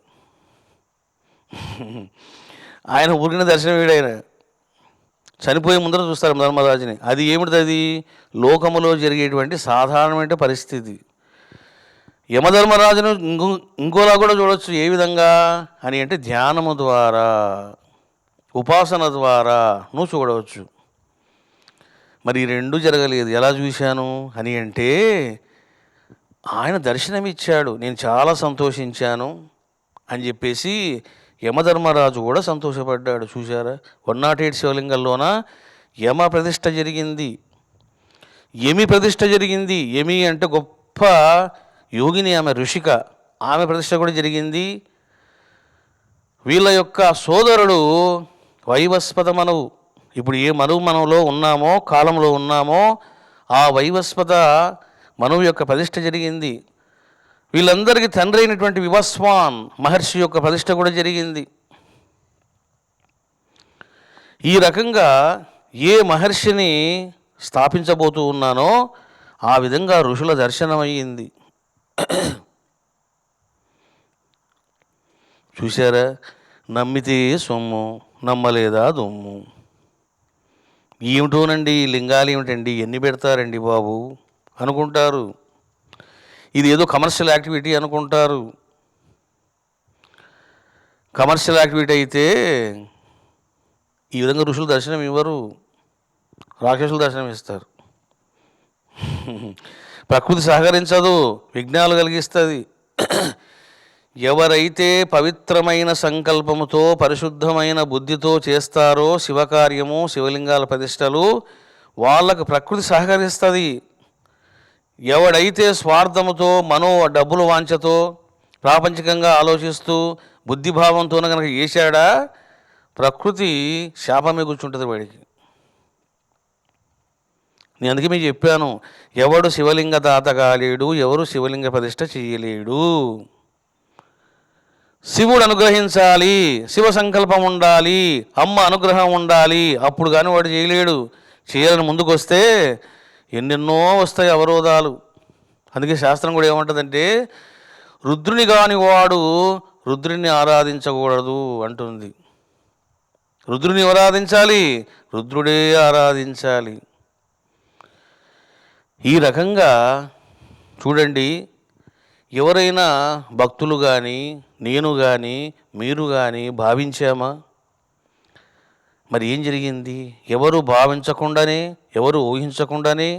ఆయన ఊరికిన దర్శనం వీడైన చనిపోయే ముందర చూస్తారు ధర్మరాజుని. అది ఏమిటి? అది లోకములో జరిగేటువంటి సాధారణమైన పరిస్థితి. యమధర్మరాజును ఇంకోలా కూడా చూడవచ్చు. ఏ విధంగా అని అంటే ధ్యానము ద్వారా, ఉపాసన ద్వారా నువ్వు చూడవచ్చు. మరి ఈ రెండు జరగలేదు. ఎలా చూశాను అని అంటే ఆయన దర్శనమిచ్చాడు, నేను చాలా సంతోషించాను అని చెప్పేసి యమధర్మరాజు కూడా సంతోషపడ్డాడు. చూశారా, 108 శివలింగంలోన యమ ప్రతిష్ఠ జరిగింది, యమి ప్రతిష్ఠ జరిగింది. యమి అంటే గొప్ప యోగిని, ఆమె ఋషిక, ఆమె ప్రతిష్ఠ కూడా జరిగింది. వీళ్ళ యొక్క సోదరుడు వైవస్వత మనువు. ఇప్పుడు ఏ మనువు మనలో ఉన్నామో, కాలంలో ఉన్నామో, ఆ వైవస్వత మనువు యొక్క ప్రతిష్ఠ జరిగింది. వీళ్ళందరికీ తండ్రి అయినటువంటి వివస్వాన్ మహర్షి యొక్క ప్రతిష్ఠ కూడా జరిగింది. ఈ రకంగా ఏ మహర్షిని స్థాపించబోతూ ఉన్నానో ఆ విధంగా ఋషుల దర్శనం అయ్యింది. చూశారా, నమ్మితే సొమ్ము, నమ్మలేదా దొమ్ము. ఏమిటోనండి లింగాలు ఏమిటండి, ఎన్ని పెడతారండి బాబు అనుకుంటారు. ఇది ఏదో కమర్షియల్ యాక్టివిటీ అనుకుంటారు. కమర్షియల్ యాక్టివిటీ అయితే ఈ విధంగా ఋషులు దర్శనం ఇవ్వరు, రాక్షసులు దర్శనం ఇస్తారు. ప్రకృతి సహకరించదు, విఘ్నాలు కలిగిస్తుంది. ఎవరైతే పవిత్రమైన సంకల్పముతో, పరిశుద్ధమైన బుద్ధితో చేస్తారో శివకార్యము, శివలింగాల ప్రతిష్టలు, వాళ్ళకు ప్రకృతి సహకరిస్తుంది. ఎవడైతే స్వార్థముతో, డబ్బుల వాంఛతో, ప్రాపంచికంగా ఆలోచిస్తూ బుద్ధిభావంతో కనుక చేశాడా ప్రకృతి శాపమే కూర్చుంటుంది వాడికి. నేను అందుకే మీకు చెప్పాను, ఎవడు శివలింగ దాత కాలేడు, ఎవరు శివలింగ ప్రతిష్ఠ చేయలేడు. శివుడు అనుగ్రహించాలి, శివ సంకల్పం ఉండాలి, అమ్మ అనుగ్రహం ఉండాలి, అప్పుడు కానీ వాడు చేయలేడు. చేయాలని ముందుకు వస్తే ఎన్నెన్నో వస్తాయి అవరోధాలు. అందుకే శాస్త్రం కూడా ఏమంటుందంటే రుద్రుని కాని వాడు రుద్రుని ఆరాధించకూడదు అంటుంది. రుద్రుని ఆరాధించాలి, రుద్రుడే ఆరాధించాలి. ఈ రకంగా చూడండి, ఎవరైనా భక్తులు కానీ, నేను కానీ, మీరు కానీ భావించామా? మరి ఏం జరిగింది? ఎవరు భావించకుండానే, ఎవరు ఊహించకుండానే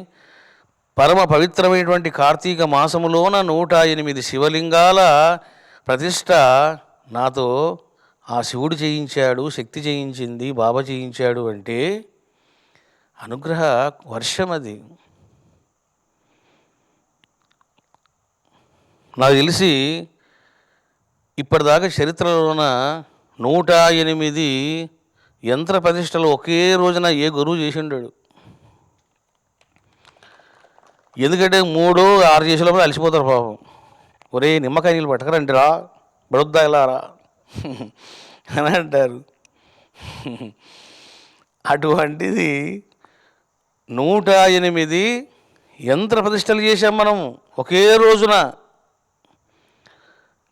పరమ పవిత్రమైనటువంటి కార్తీక మాసములోన 108 శివలింగాల ప్రతిష్ట నాతో ఆ శివుడు చేయించాడు, శక్తి చేయించింది, బాబా చేయించాడు అంటే అనుగ్రహ వర్షం అది. నాకు తెలిసి ఇప్పటిదాకా చరిత్రలోన 108 యంత్ర ప్రతిష్టలు ఒకే రోజున ఏ గురువు చేసి ఉండడు. ఎందుకంటే 3-6 చేసేలోపల అలసిపోతారు పాపం. ఒరే నిమ్మకాయ నీళ్ళు పట్టకరండి రా, బడుద్దా ఇలా రా అని అంటారు. అటువంటిది 108 యంత్ర ప్రతిష్టలు చేశాం మనం ఒకే రోజున.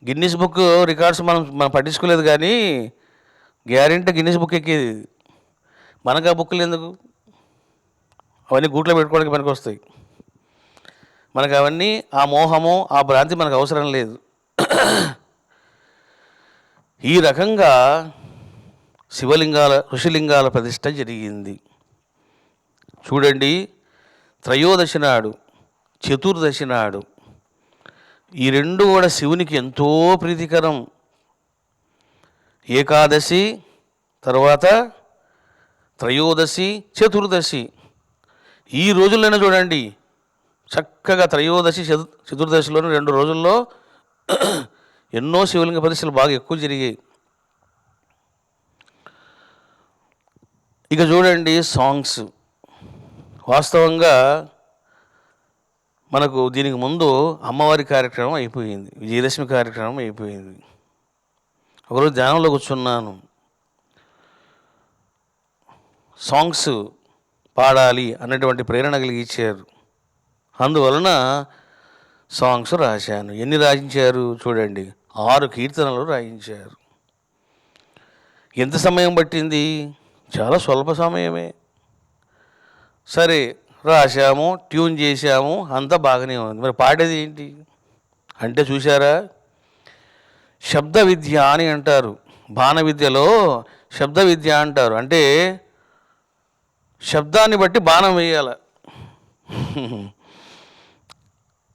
గిన్నిస్ బుక్ రికార్డ్స్ మనం పట్టించుకోలేదు, కానీ గ్యారెంటీ గిన్నిస్ బుక్ ఎక్కేది. మనకు ఆ బుక్లు ఎందుకు? అవన్నీ గూట్లో పెట్టుకోవడానికి పనికి వస్తాయి. మనకు అవన్నీ ఆ మోహము, ఆ భ్రాంతి మనకు అవసరం లేదు. ఈ రకంగా శివలింగాల, ఋషిలింగాల ప్రతిష్ట జరిగింది. చూడండి, త్రయోదశి నాడు, చతుర్దశి నాడు ఈ రెండు కూడా శివునికి ఎంతో ప్రీతికరం. ఏకాదశి తర్వాత త్రయోదశి, చతుర్దశి ఈ రోజుల్లోనే చూడండి చక్కగా త్రయోదశి చతుర్దశిలోని 2 రోజుల్లో ఎన్నో శివలింగ ప్రతిష్టలు బాగా ఎక్కువ జరిగాయి. ఇక చూడండి సాంగ్స్. వాస్తవంగా మనకు దీనికి ముందు అమ్మవారి కార్యక్రమం అయిపోయింది, విజయదశమి కార్యక్రమం అయిపోయింది. ఒకరోజు ధ్యానంలో కూర్చున్నాను, సాంగ్స్ పాడాలి అన్నటువంటి ప్రేరణ కలిగించారు. అందువలన సాంగ్స్ రాశాను. ఎన్ని రాయించారు చూడండి, 6 కీర్తనలు రాయించారు. ఎంత సమయం పట్టింది? చాలా స్వల్ప సమయమే. సరే రాశాము, ట్యూన్ చేశాము, అంతా బాగానే ఉంది. మరి పాడేది ఏంటి అంటే చూసారా, శబ్ద విద్య అని అంటారు. బాణ విద్యలో శబ్ద విద్య అంటారు. అంటే శబ్దాన్ని బట్టి బాణం వేయాల.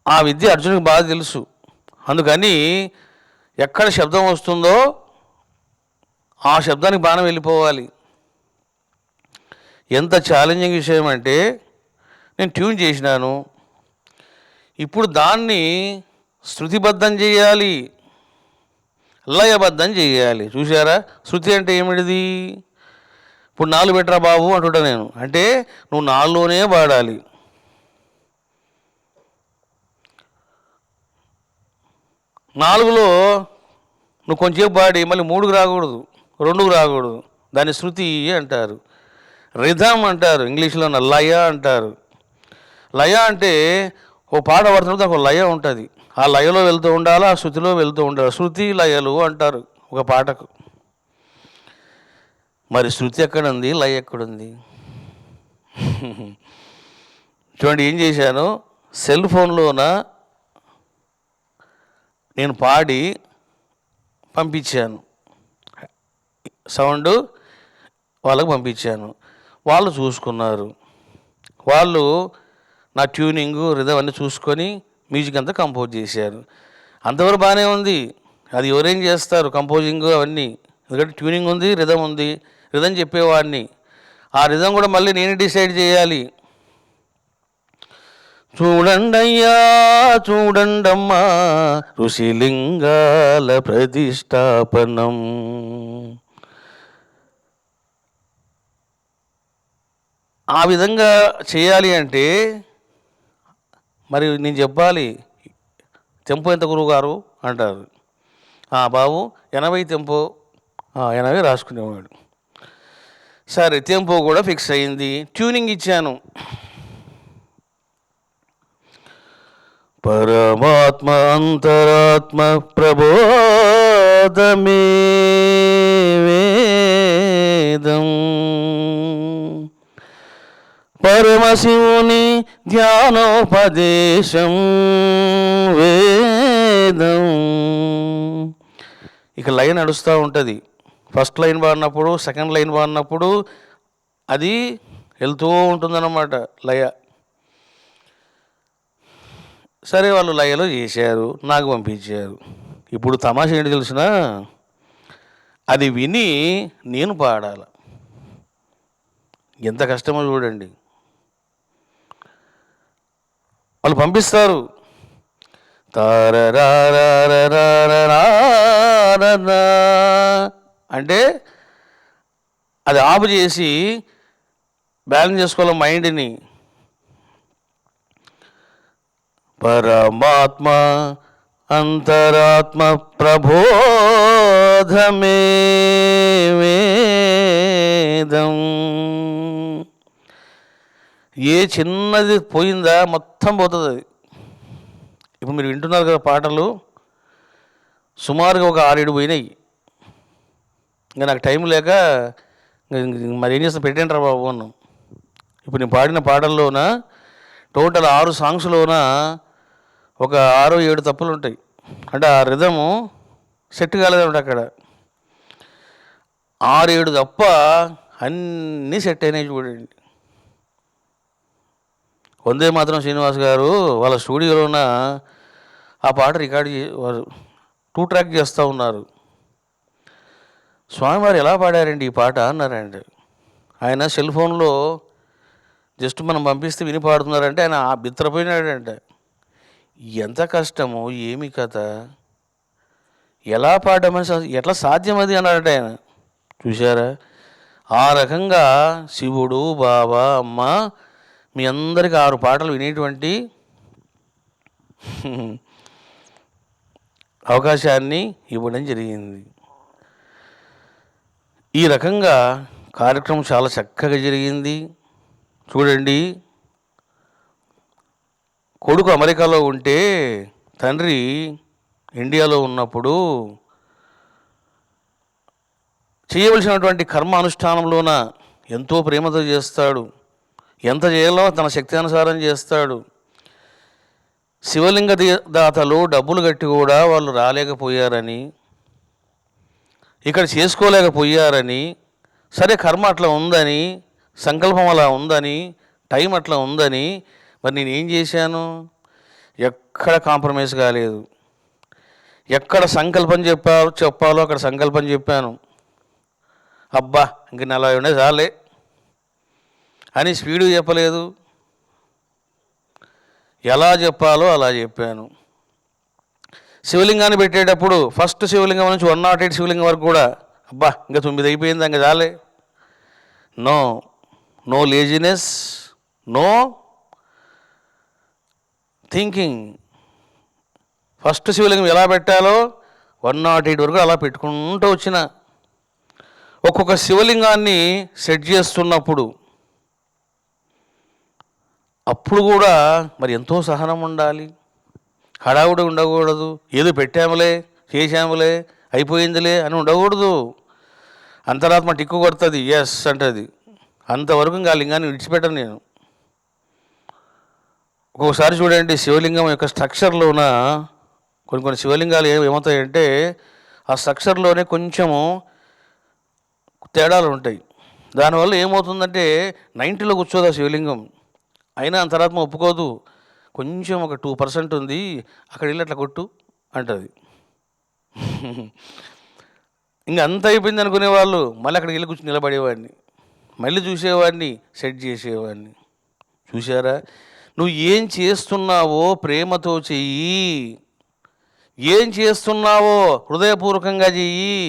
ఆ విద్య అర్జునుడికి బాగా తెలుసు. అందుకని ఎక్కడ శబ్దం వస్తుందో ఆ శబ్దానికి బాణం వెళ్ళిపోవాలి. ఎంత ఛాలెంజింగ్ విషయం అంటే, నేను ట్యూన్ చేసినాను, ఇప్పుడు దాన్ని శృతిబద్ధం చేయాలి, లయబద్ధం చేయాలి. చూసారా, శృతి అంటే ఏమిటిది? ఇప్పుడు 4 పెట్టరా బాబు అంటుంటా నేను, అంటే నువ్వు 4లోనే పాడాలి. 4లో నువ్వు కొంచెంసేపు పాడి మళ్ళీ 3కు రాకూడదు, 2కు రాకూడదు. దాన్ని శృతి అంటారు. రిథమ్ అంటారు, ఇంగ్లీష్లో లయ అంటారు. లయ అంటే ఓ పాట పడుతున్నప్పుడు దానికి ఒక లయ ఉంటుంది. ఆ లయలో వెళ్తూ ఉండాలి, ఆ శృతిలో వెళ్తూ ఉండాలి. శృతి లయలు అంటారు ఒక పాటకు. మరి శృతి ఎక్కడుంది, లయ ఎక్కడుంది? చూడండి ఏం చేశాను, సెల్ ఫోన్లోన నేను పాడి పంపించాను, సౌండ్ వాళ్ళకు పంపించాను. వాళ్ళు చూసుకున్నారు. వాళ్ళు నా ట్యూనింగు, రిథమ్ అన్నీ చూసుకొని మ్యూజిక్ అంతా కంపోజ్ చేశారు. అంతవరకు బాగానే ఉంది. అది ఎవరేం చేస్తారు కంపోజింగ్ అవన్నీ, ఎందుకంటే ట్యూనింగ్ ఉంది, రిథమ్ ఉంది. రిథమ్ చెప్పేవాడిని, ఆ రిథమ్ కూడా మళ్ళీ నేను డిసైడ్ చేయాలి. చూడండయ్యా చూడండమ్మా ఋషిలింగాల ప్రతిష్టాపనం. ఆ విధంగా చేయాలి అంటే మరి నేను చెప్పాలి, టెంపో ఎంత గురువుగారు అంటారు. బాబు 80 టెంపో, 80 రాసుకునేవాడు. సరే టెంపో కూడా ఫిక్స్ అయింది, ట్యూనింగ్ ఇచ్చాను. పరమాత్మ అంతరాత్మ ప్రబోధమే వేదం, పరమశివుని ధ్యానోపదేశం వేదం. ఇక లైన్ నడుస్తూ ఉంటుంది. ఫస్ట్ లైన్ పాడినప్పుడు, సెకండ్ లైన్ పాడినప్పుడు అది వెళ్తూ ఉంటుందన్నమాట లయ. సరే వాళ్ళు లయలో చేశారు, నాకు పంపించారు. ఇప్పుడు తమాషా ఏంటి తెలిసిన, అది విని నేను పాడాలి. ఎంత కష్టమో చూడండి. వాళ్ళు పంపిస్తారు, తారరారరారరారరా అంటే అది ఆపు చేసి బ్యాలెన్స్ చేసుకోవాలి మైండ్ని. పరమాత్మ అంతరాత్మ ప్రబోధమే వేదం. ఏ చిన్నది పోయిందా మొత్తం పోతుంది అది. ఇప్పుడు మీరు వింటున్నారు కదా పాటలు, సుమారుగా ఒక 6-7 పోయినాయి. ఇంకా నాకు టైం లేక మరి ఏం చేస్తాను, పెట్టండి రా బాబు అన్నాం. ఇప్పుడు నేను పాడిన పాటల్లోన టోటల్ 6 సాంగ్స్లోన ఒక 6-7 తప్పులు ఉంటాయి. అంటే ఆ రిధము సెట్ కాలేదంటే అక్కడ 6-7 తప్ప అన్నీ సెట్ అయినాయి చూడండి. వందే మాత్రం శ్రీనివాస్ గారు వాళ్ళ స్టూడియోలోన ఆ పాట రికార్డు 2 ట్రాక్ చేస్తూ ఉన్నారు. స్వామివారు ఎలా పాడారండి ఈ పాట అన్నారండి. ఆయన సెల్ ఫోన్లో జస్ట్ మనం పంపిస్తే విని పాడుతున్నారంటే ఆయన బిత్తరపోయినాడంటే. ఎంత కష్టమో ఏమి కథ, ఎలా పాడమని ఎట్లా సాధ్యం అది అన్నాడట ఆయన. చూశారా, ఆ రకంగా శివుడు, బాబా, అమ్మ మీ అందరికీ 6 పాటలు వినేటువంటి అవకాశాన్ని ఇవ్వడం జరిగింది. ఈ రకంగా కార్యక్రమం చాలా చక్కగా జరిగింది. చూడండి, కొడుకు అమెరికాలో ఉంటే తండ్రి ఇండియాలో ఉన్నప్పుడు చేయవలసినటువంటి కర్మ అనుష్ఠానంలోన ఎంతో ప్రేమతో చేస్తాడు. ఎంత చేయాలో తన శక్తి అనుసారం చేస్తాడు. శివలింగ దాతలు డబ్బులు కట్టి కూడా వాళ్ళు రాలేకపోయారని, ఇక్కడ చేసుకోలేకపోయారని, సరే కర్మ అట్లా ఉందని, సంకల్పం అలా ఉందని, టైం అట్లా ఉందని, మరి నేనేం చేశాను? ఎక్కడ కాంప్రమైజ్ కాలేదు. ఎక్కడ సంకల్పం చెప్పాలో అక్కడ సంకల్పం చెప్పాను. అబ్బా ఇంక 40 ఉండే చాలే అని స్పీడు చెప్పలేదు. ఎలా చెప్పాలో అలా చెప్పాను. శివలింగాన్ని పెట్టేటప్పుడు ఫస్ట్ శివలింగం నుంచి 108 శివలింగం వరకు కూడా అబ్బా ఇంకా 9 అయిపోయింది ఇంకా చాలే. No no laziness, no thinking. First శివలింగం ఎలా పెట్టాలో 108 వరకు అలా పెట్టుకుంటూ వచ్చిన. ఒక్కొక్క శివలింగాన్ని సెట్ చేస్తున్నప్పుడు అప్పుడు కూడా మరి ఎంతో సహనం ఉండాలి. హడావుడి ఉండకూడదు. ఏదో పెట్టాములే, చేశాములే, అయిపోయిందిలే అని ఉండకూడదు. అంతరాత్మ టిక్కు కొడుతుంది, ఎస్ అంటుంది. అంతవరకు ఇంకా లింగాన్ని విడిచిపెట్టను నేను. ఒక్కొక్కసారి చూడండి, శివలింగం యొక్క స్ట్రక్చర్లోన కొన్ని శివలింగాలు ఏమవుతాయంటే ఆ స్ట్రక్చర్లోనే కొంచెము తేడాలు ఉంటాయి. దానివల్ల ఏమవుతుందంటే 90లో కూర్చోదు ఆ శివలింగం. అయినా అంతరాత్మ ఒప్పుకోదు. కొంచెం ఒక 2% ఉంది, అక్కడ వెళ్ళి అట్లా కొట్టు అంటుంది. ఇంకా అంత అయిపోయింది అనుకునేవాళ్ళు మళ్ళీ అక్కడికి వెళ్ళి కూర్చొని నిలబడేవాడిని, మళ్ళీ చూసేవాడిని, సెట్ చేసేవాడిని. చూసారా, నువ్వు ఏం చేస్తున్నావో ప్రేమతో చెయ్యి, ఏం చేస్తున్నావో హృదయపూర్వకంగా చెయ్యి.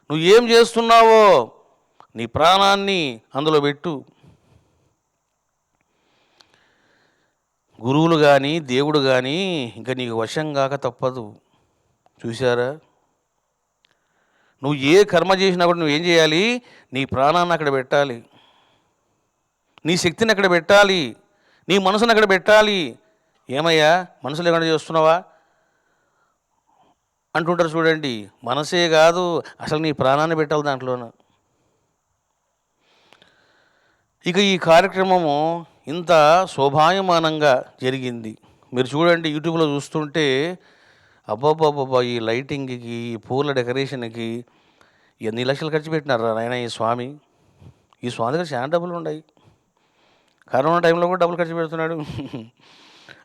నువ్వు ఏం చేస్తున్నావో నీ ప్రాణాన్ని అందులో పెట్టు. గురువులు కానీ దేవుడు కానీ ఇంకా నీకు వశం కాక తప్పదు. చూసారా, నువ్వు ఏ కర్మ చేసినా కూడా నువ్వేం చేయాలి? నీ ప్రాణాన్ని అక్కడ పెట్టాలి, నీ శక్తిని అక్కడ పెట్టాలి, నీ మనసుని అక్కడ పెట్టాలి. ఏమయ్యా మనసు లేకుండా చేస్తున్నావా అంటుంటారు చూడండి. మనసే కాదు, అసలు నీ ప్రాణాన్ని పెట్టాలి దాంట్లోన. ఇక ఈ కార్యక్రమము ఇంత శోభాయమానంగా జరిగింది. మీరు చూడండి, యూట్యూబ్లో చూస్తుంటే అబ్బాబ్బాబ్బా ఈ లైటింగ్కి, ఈ పూల డెకరేషన్కి ఎన్ని లక్షలు ఖర్చు పెట్టినారా నాయన ఈ స్వామి. ఈ స్వామి దగ్గర చాలా డబ్బులు ఉన్నాయి. కరోనా టైంలో కూడా డబ్బులు ఖర్చు పెడుతున్నాడు.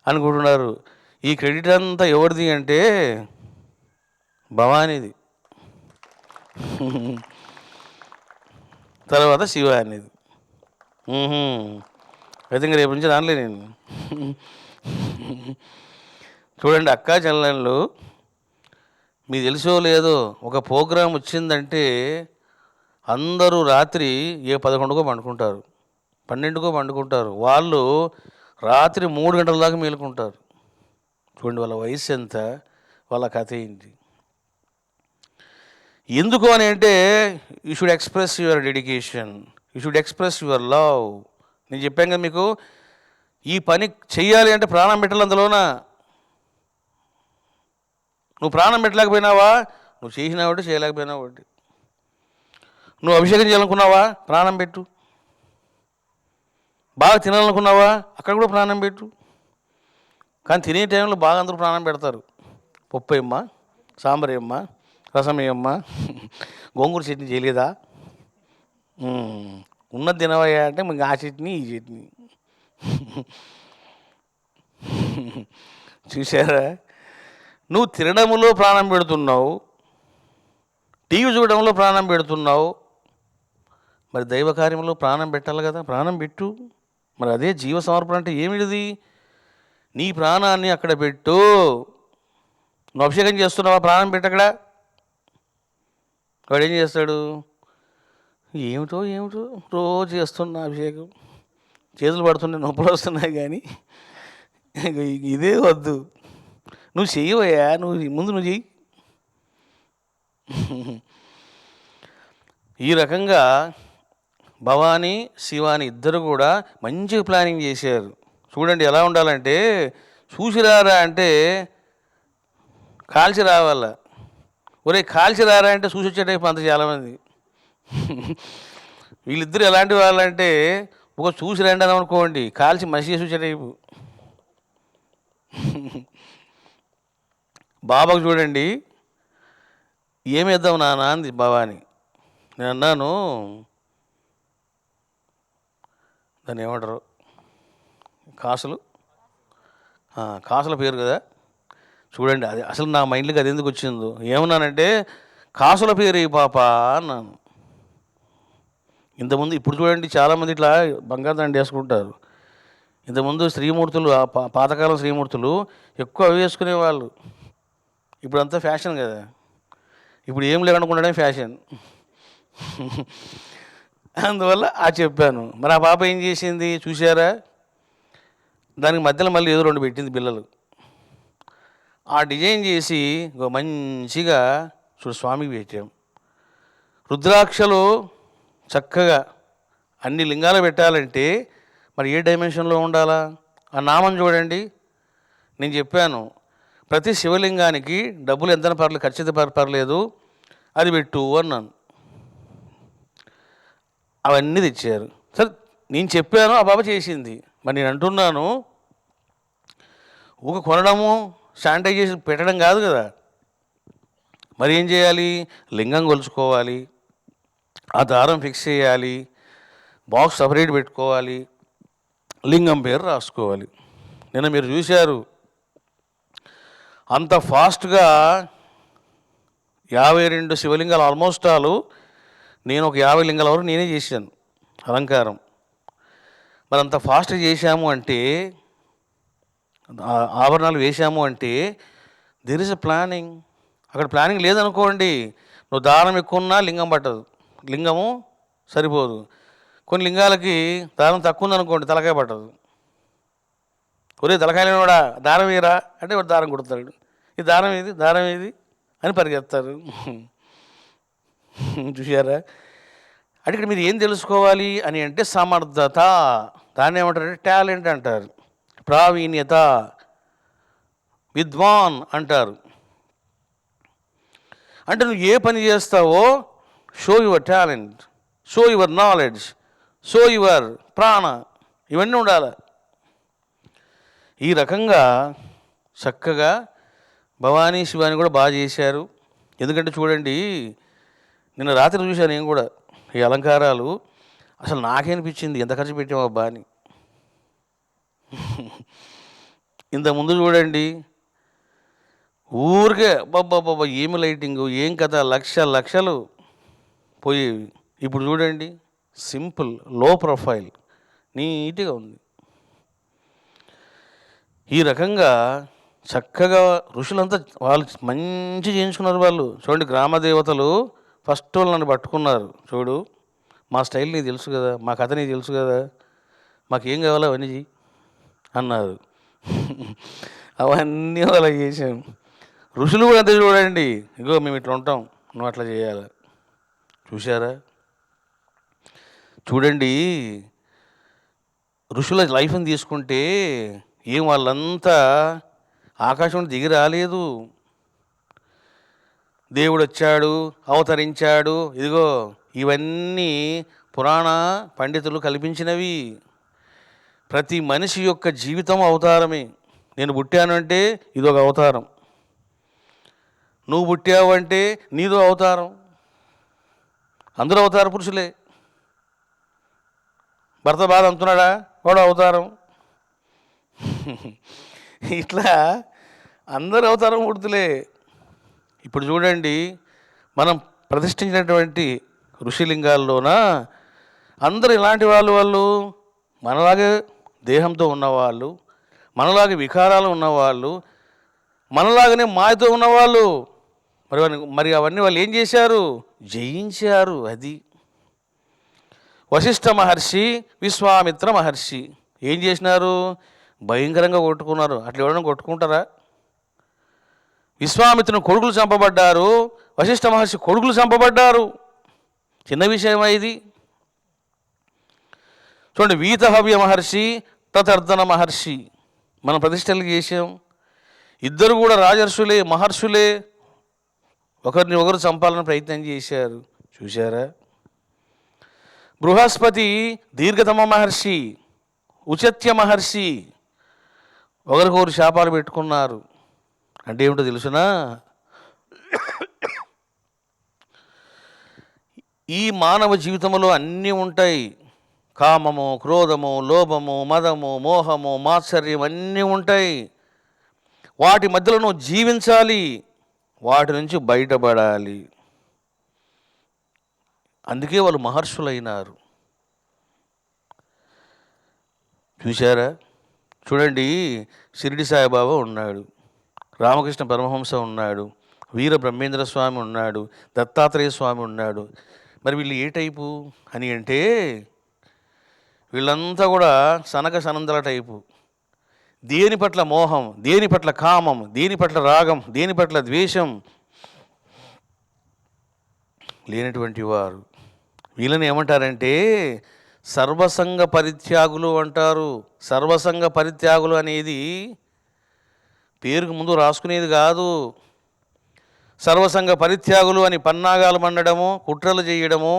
అనుకుంటున్నారు. ఈ క్రెడిట్ అంతా ఎవరిది అంటే భవానీది, తర్వాత శివానిది. అయితే ఇంక రేపు నుంచి రానులే నేను. చూడండి అక్కా చెల్లెళ్ళు, మీకు తెలుసో లేదో, ఒక ప్రోగ్రాం వచ్చిందంటే అందరూ రాత్రి 11కో పండుకుంటారు, 12కో పండుకుంటారు. వాళ్ళు రాత్రి 3 గంటల దాకా మేలుకుంటారు. చూడండి వాళ్ళ వయసు ఎంత, వాళ్ళ కథ ఏంటి. ఎందుకు అని అంటే you should express your dedication, you should express your love. నేను చెప్పాను కదా మీకు, ఈ పని చెయ్యాలి అంటే ప్రాణం పెట్టాలి అందులోన. నువ్వు ప్రాణం పెట్టలేకపోయినావా, నువ్వు చేసినా ఒకటి చేయలేకపోయినా ఒకటి. నువ్వు అభిషేకం చేయాలనుకున్నావా, ప్రాణం పెట్టు. బాగా తినాలనుకున్నావా, అక్కడ కూడా ప్రాణం పెట్టు. కానీ తినే టైంలో బాగా అందరూ ప్రాణం పెడతారు. పప్పు ఏమ్మా, సాంబార్ ఏమ్మా, రసం ఏమ్మా, గోంగూర చట్నీ చేయలేదా, ఉన్నది తినవయ్యా అంటే మీకు ఆ చట్నీ ఈ చట్నీ. చూసారా, నువ్వు తినడంలో ప్రాణం పెడుతున్నావు, టీవీ చూడడంలో ప్రాణం పెడుతున్నావు, మరి దైవ కార్యంలో ప్రాణం పెట్టాలి కదా, ప్రాణం పెట్టు. మరి అదే జీవ సమర్పణ అంటే ఏమిటిది? నీ ప్రాణాన్ని అక్కడ పెట్టు. నువ్వు అభిషేకం చేస్తున్నావా, ప్రాణం పెట్టక్కడ. వాడు ఏం చేస్తాడు, ఏమిటో ఏమిటో రోజు చేస్తున్నా అభిషేకం, చేతులు పడుతున్నాయి, నొప్పులు వస్తున్నాయి, కానీ ఇదే వద్దు. నువ్వు చెయ్యవయ్యా, ముందు నువ్వు చెయ్యి. ఈ రకంగా భవానీ శివాని ఇద్దరు కూడా మంచిగా ప్లానింగ్ చేశారు. చూడండి ఎలా ఉండాలంటే, చూసిరారా అంటే కాల్చి రావాల. ఒరే కాల్చి రారా అంటే చూసి వచ్చే టైపు అంత చాలామంది. వీళ్ళిద్దరు ఎలాంటి వాళ్ళంటే, ఒక చూసి రండి అని అనుకోండి, కాల్చి మసి చేసి వచ్చే టైపు. బాబాకు చూడండి, ఏమేద్దాం నాన్న అంది భవాని. నేను అన్నాను, దాన్ని ఏమంటారు, కాసుల పేరు కదా. చూడండి అది అసలు నా మైండ్కి అది ఎందుకు వచ్చిందో. ఏమన్నానంటే, కాసుల పేరు ఈ పాప అన్నాను. ఇంతకుముందు, ఇప్పుడు చూడండి చాలామంది ఇట్లా బంగారు దండ వేసుకుంటారు. ఇంతకుముందు శ్రీమూర్తులు, పాతకాలం శ్రీమూర్తులు ఎక్కువ అవి వేసుకునేవాళ్ళు. ఇప్పుడంతా ఫ్యాషన్ కదా, ఇప్పుడు ఏం లేకుండా ఫ్యాషన్. అందువల్ల చెప్పాను. మరి ఆ పాప ఏం చేసింది చూసారా, దానికి మధ్యలో మళ్ళీ ఏదో 2 పెట్టింది బిల్లలు. ఆ డిజైన్ చేసి మంచిగా చూడు స్వామికి పెట్టాం. రుద్రాక్షలు చక్కగా అన్ని లింగాలు పెట్టాలంటే మరి ఏ డైమెన్షన్లో ఉండాలా? ఆ నామం చూడండి. నేను చెప్పాను, ప్రతి శివలింగానికి డబ్బులు ఎంత ఖర్చు పర్లేదు, అది పెట్టు అన్నాను. అవన్నీ తెచ్చారు. సరే నేను చెప్పాను, ఆ బాబా చేసింది. మరి నేను అంటున్నాను, ఊక కొనడము శానిటైజేషన్ పెట్టడం కాదు కదా. మరి ఏం చేయాలి, లింగం కొలుచుకోవాలి, ఆ దారం ఫిక్స్ చేయాలి, బాక్స్ సపరేట్ పెట్టుకోవాలి, లింగం పేరు రాసుకోవాలి. నిన్న మీరు చూశారు, అంత ఫాస్ట్గా 52 శివలింగాలు ఆల్మోస్ట్ నేను ఒక 50 లింగాల వరకు నేనే చేశాను అలంకారం. మరి అంత ఫాస్ట్గా చేశాము అంటే, ఆభరణాలు వేశాము అంటే దెర్ ఇస్ ఎ ప్లానింగ్. అక్కడ ప్లానింగ్ లేదనుకోండి, నువ్వు దారం ఎక్కువ ఉన్నా లింగం పట్టదు, లింగము సరిపోదు. కొన్ని లింగాలకి దారం తక్కువ ఉందనుకోండి, తలకాయ పట్టదు. ఒరే తలకాయలు కూడా దారం వేయరా అంటే వాడు దారం కుడతాడు. ఈ దారం ఏది అని పరిగెత్తారు. చూసారా? అంటే ఇక్కడ మీరు ఏం తెలుసుకోవాలి అని అంటే సమర్థత, దాన్ని ఏమంటారంటే టాలెంట్ అంటారు, ప్రావీణ్యత, విద్వాన్ అంటారు. అంటే నువ్వు ఏ పని చేస్తావో show your talent, show your knowledge, show your ప్రాణ, ఇవన్నీ ఉండాలి. ఈ రకంగా చక్కగా భవానీ శివాని కూడా బాగా చేశారు. ఎందుకంటే చూడండి, నిన్న రాత్రి చూశాను నేను కూడా ఈ అలంకారాలు. అసలు నాకే అనిపించింది ఎంత ఖర్చు పెట్టామబ్బా అని. ఇంతకుముందు చూడండి, ఊరికే బాబా ఏమి లైటింగు, ఏం కథ, లక్షలు పోయేవి. ఇప్పుడు చూడండి, సింపుల్, లో ప్రొఫైల్, నీట్గా ఉంది. ఈ రకంగా చక్కగా ఋషులంతా వాళ్ళు మంచి చేయించుకున్నారు. వాళ్ళు చూడండి, గ్రామ దేవతలు ఫస్ట్ వాళ్ళు నన్ను పట్టుకున్నారు. చూడు, మా స్టైల్ నీకు తెలుసు కదా, మా కథ నీకు తెలుసు కదా, మాకేం కావాలో అవన్నీ చెయ్యి అన్నారు. అవన్నీ అలా చేశాం. ఋషులు కూడా అంతే. చూడండి, ఇగో మేము ఇట్లా ఉంటాం, నువ్వు అట్లా చేయాలి. చూశారా? చూడండి, ఋషుల లైఫ్ని తీసుకుంటే ఏం వాళ్ళంతా ఆకాశం దిగి రాలేదు. దేవుడు వచ్చాడు, అవతరించాడు, ఇదిగో ఇవన్నీ పురాణ పండితులు కల్పించినవి. ప్రతి మనిషి యొక్క జీవితం అవతారమే. నేను పుట్టానంటే ఇదొక అవతారం, నువ్వు పుట్టావంటే నీదో అవతారం. అందరూ అవతార పురుషులే. భర్త బాధ అంటున్నాడా, వాడు అవతారం. ఇట్లా అందరూ అవతారం మూర్తులే. ఇప్పుడు చూడండి, మనం ప్రతిష్ఠించినటువంటి ఋషిలింగాల్లోన అందరూ ఇలాంటి వాళ్ళు మనలాగే దేహంతో ఉన్నవాళ్ళు, మనలాగే వికారాలు ఉన్నవాళ్ళు, మనలాగానే మాయతో ఉన్నవాళ్ళు. మరి అవన్నీ వాళ్ళు ఏం చేశారు? జయించారు. అది వశిష్ఠ మహర్షి, విశ్వామిత్ర మహర్షి ఏం చేసినారు? భయంకరంగా కొట్టుకున్నారు. అట్లా ఎవరైనా కొట్టుకుంటారా? విశ్వామిత్రుని కొడుకులు చంపబడ్డారు, వశిష్ఠ మహర్షి కొడుకులు చంపబడ్డారు. చిన్న విషయమా ఇది? చూడండి, వీతహవ్య మహర్షి, తతర్ధన మహర్షి మనం ప్రతిష్టలు చేసాం. ఇద్దరు కూడా రాజర్షులే, మహర్షులే. ఒకరిని ఒకరు చంపాలని ప్రయత్నం చేశారు. చూశారా? బృహస్పతి, దీర్ఘతమ మహర్షి, ఉచత్య మహర్షి ఒకరికొకరు శాపాలు పెట్టుకున్నారు. అంటే ఏమిటో తెలుసునా? ఈ మానవ జీవితంలో అన్నీ ఉంటాయి. కామము, క్రోధము, లోభము, మదము, మోహము, మాత్సర్యం అన్నీ ఉంటాయి. వాటి మధ్యలో నువ్వు జీవించాలి, వాటి నుంచి బయటపడాలి. అందుకే వాళ్ళు మహర్షులైనారు. చూశారా? చూడండి, షిరిడి సాయిబాబా ఉన్నాడు, రామకృష్ణ పరమహంస ఉన్నాడు, వీర బ్రహ్మేంద్ర స్వామి ఉన్నాడు, దత్తాత్రేయ స్వామి ఉన్నాడు. మరి వీళ్ళు ఏ టైపు అని అంటే, వీళ్ళంతా కూడా సనక సనందల టైపు. దేని పట్ల మోహం, దేని పట్ల కామం, దేని పట్ల రాగం, దేని పట్ల ద్వేషం లేనటువంటి వారు. వీళ్ళని ఏమంటారంటే సర్వసంగ పరిత్యాగులు అంటారు. సర్వసంగ పరిత్యాగులు అనేది పేరుకు ముందు రాసుకునేది కాదు. సర్వసంగ పరిత్యాగులు అని పన్నాగాలు మండడము, కుట్రలు చేయడము,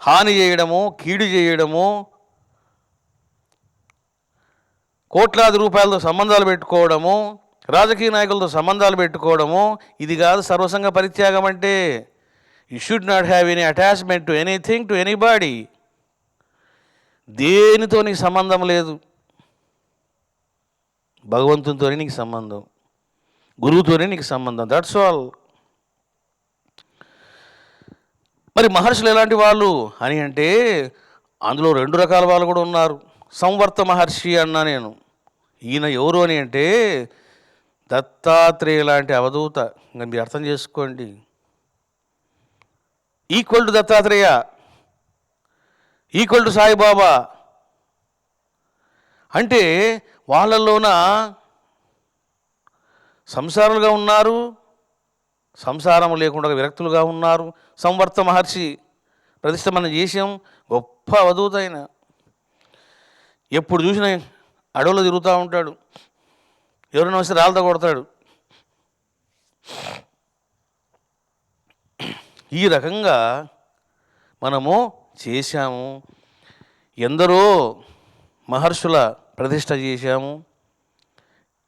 హాని చేయడము, కీడు చేయడము, కోట్లాది రూపాయలతో సంబంధాలు పెట్టుకోవడము, రాజకీయ నాయకులతో సంబంధాలు పెట్టుకోవడము, ఇది కాదు సర్వసంగ పరిత్యాగం అంటే. You should not have any attachment to anything, to anybody. దేనితో నీకు సంబంధం లేదు. భగవంతునితోనే నీకు సంబంధం, గురువుతోనే నీకు సంబంధం. That's all. మరి మహర్షులు ఎలాంటి వాళ్ళు అని అంటే, అందులో రెండు రకాల వాళ్ళు కూడా ఉన్నారు. సంవర్త మహర్షి అన్నా నేను. ఈయన ఎవరు అని అంటే దత్తాత్రేయ లాంటి అవధూత. ఇంకా మీరు అర్థం చేసుకోండి. Equal to Dattatreya, equal to Saibaba. అంటే వాళ్ళలోన సంసారులుగా ఉన్నారు, సంసారం లేకుండా విరక్తులుగా ఉన్నారు. సంవర్త మహర్షి ప్రతిష్ట మనం చేసాం. గొప్ప అవధూత ఆయన. ఎప్పుడు చూసినా అడవులో తిరుగుతూ ఉంటాడు, ఎవరైనా వస్తే రాళ్ళతో కొడతాడు. ఈ రకంగా మనము చేశాము. ఎందరో మహర్షుల ప్రతిష్ట చేశాము.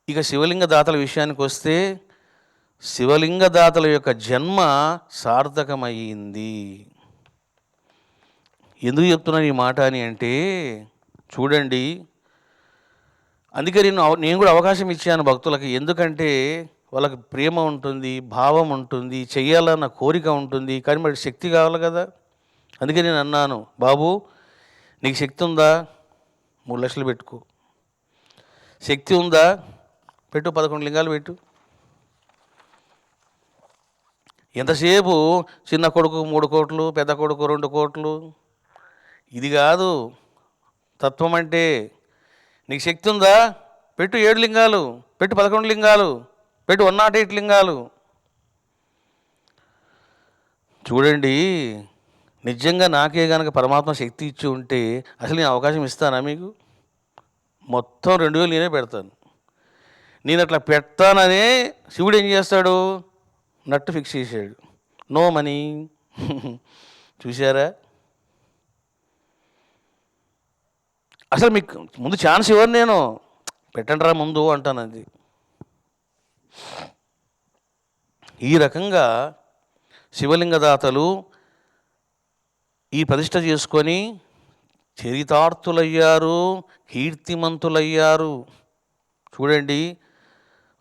ఇక శివలింగ దాతల విషయానికి వస్తే, శివలింగ దాతల యొక్క జన్మ సార్థకమయ్యింది. ఎందుకు చెప్తున్నాను ఈ మాట అని అంటే, చూడండి, అందుకే నేను కూడా అవకాశం ఇచ్చాను భక్తులకి. ఎందుకంటే వాళ్ళకి ప్రేమ ఉంటుంది, భావం ఉంటుంది, చెయ్యాలన్న కోరిక ఉంటుంది. కానీ మరి శక్తి కావాలి కదా. అందుకే నేను అన్నాను, బాబు నీకు శక్తి ఉందా? 3 లక్షలు పెట్టుకో. శక్తి ఉందా? పెట్టు, 11 లింగాలు పెట్టు. ఎంతసేపు చిన్న కొడుకు 3 కోట్లు, పెద్ద కొడుకు 2 కోట్లు, ఇది కాదు తత్వం అంటే. నీకు శక్తి ఉందా? పెట్టు 7 లింగాలు, పెట్టు 11 లింగాలు, పెట్టు 108 లింగాలు. చూడండి, నిజంగా నాకే కనుక పరమాత్మ శక్తి ఇచ్చి ఉంటే అసలు నేను అవకాశం ఇస్తానా మీకు? మొత్తం 2000 నేనే పెడతాను. నేను అట్లా పెడతాననే శివుడు ఏం చేస్తాడు? నట్టు ఫిక్స్ చేశాడు, నో మనీ. చూసారా? అసలు మీకు ముందు ఛాన్స్ ఇవ్వను నేను, పెట్టండి రా ముందు అంటాను. అది ఈ రకంగా శివలింగదాతలు ఈ ప్రతిష్ట చేసుకొని చరితార్థులయ్యారు, కీర్తిమంతులయ్యారు. చూడండి,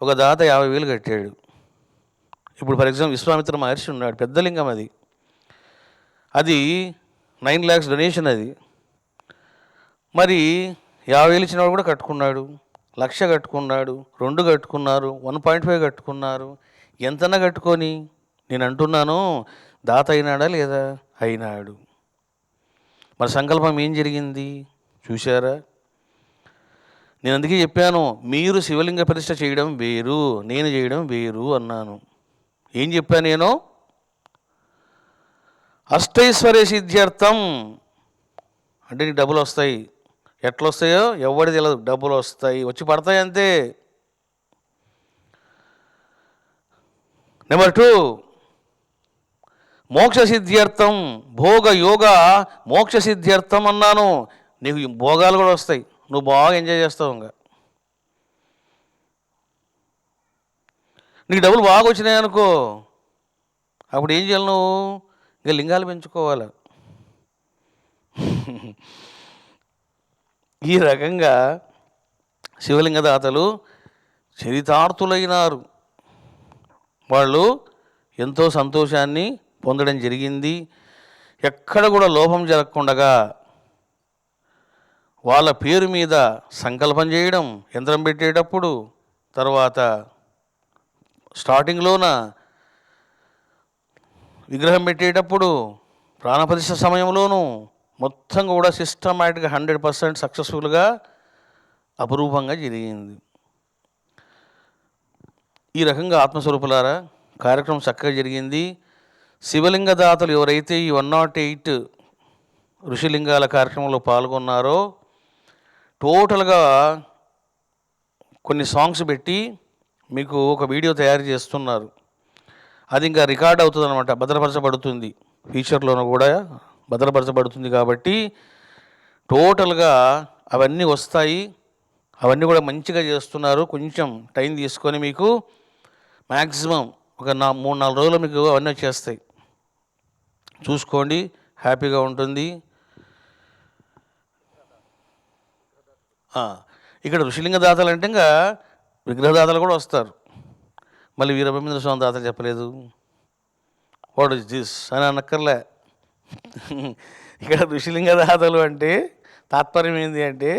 ఒక దాత 50,000 కట్టాడు. ఇప్పుడు ఫర్ ఎగ్జాంపుల్ విశ్వామిత్ర మహర్షి ఉన్నాడు, పెద్ద లింగం అది. అది 9 lakhs డొనేషన్ అది. మరి 50,000 ఇచ్చినవాడు కూడా కట్టుకున్నాడు, 1,00,000 కట్టుకున్నాడు, 2 కట్టుకున్నారు, 1.5 కట్టుకున్నారు. ఎంతన్నా కట్టుకొని, నేను అంటున్నాను, దాత అయినాడా లేదా? అయినాడు. మరి సంకల్పం ఏం జరిగింది చూశారా? నేను అందుకే చెప్పాను, మీరు శివలింగ ప్రతిష్ఠ చేయడం వేరు, నేను చేయడం వేరు అన్నాను. ఏం చెప్పాను నేను? అష్టైశ్వర్య సిద్ధ్యర్థం అంటే నీకు డబ్బులు వస్తాయి. ఎట్లా వస్తాయో ఎవరికి తెలియదు, డబ్బులు వస్తాయి, వచ్చి పడతాయి అంతే. నెంబర్ 2, మోక్ష సిద్ధ్యర్థం, భోగ యోగ మోక్ష సిద్ధ్యర్థం అన్నాను. నీకు భోగాలు కూడా వస్తాయి, నువ్వు బాగా ఎంజాయ్ చేస్తావు. ఇంకా నీకు డబ్బులు బాగా వచ్చినాయి అనుకో, అప్పుడు ఏం చేయాలి నువ్వు? ఇంకా లింగాలు పెంచుకోవాలి. ఈ రకంగా శివలింగదాతలు చరితార్థులైనారు. వాళ్ళు ఎంతో సంతోషాన్ని పొందడం జరిగింది. ఎక్కడ కూడా లోపం జరగకుండా వాళ్ళ పేరు మీద సంకల్పం చేయడం, యంత్రం పెట్టేటప్పుడు, తర్వాత స్టార్టింగ్లోన విగ్రహం పెట్టేటప్పుడు, ప్రాణప్రతిష్ఠ సమయంలోనూ మొత్తం కూడా సిస్టమాటిక్గా 100% సక్సెస్ఫుల్గా అపురూపంగా జరిగింది. ఈ రకంగా ఆత్మస్వరూపులారా కార్యక్రమం చక్కగా జరిగింది. శివలింగదాతలు ఎవరైతే ఈ 108 ఋషిలింగాల కార్యక్రమంలో పాల్గొన్నారో టోటల్గా కొన్ని సాంగ్స్ పెట్టి మీకు ఒక వీడియో తయారు చేస్తున్నారు. అది ఇంకా రికార్డ్ అవుతుంది అనమాట, భద్రపరచబడుతుంది, ఫ్యూచర్లోనూ కూడా భద్రపరచబడుతుంది. కాబట్టి టోటల్గా అవన్నీ వస్తాయి. అవన్నీ కూడా మంచిగా చేస్తున్నారు. కొంచెం టైం తీసుకొని మీకు మ్యాక్సిమం ఒక 3-4 రోజులు మీకు అవన్నీ వచ్చేస్తాయి. చూసుకోండి, హ్యాపీగా ఉంటుంది. ఇక్కడ ఋషిలింగ దాతలు అంటే ఇంకా విగ్రహదాతలు కూడా వస్తారు. మళ్ళీ వీరబ్రహ్మేంద్ర స్వామి దాతలు చెప్పలేదు, వాట్ ఇస్ దిస్ అని అనక్కర్లే. ఇక్కడ ఋషిలింగ దాతలు అంటే తాత్పర్యం ఏంటి అంటే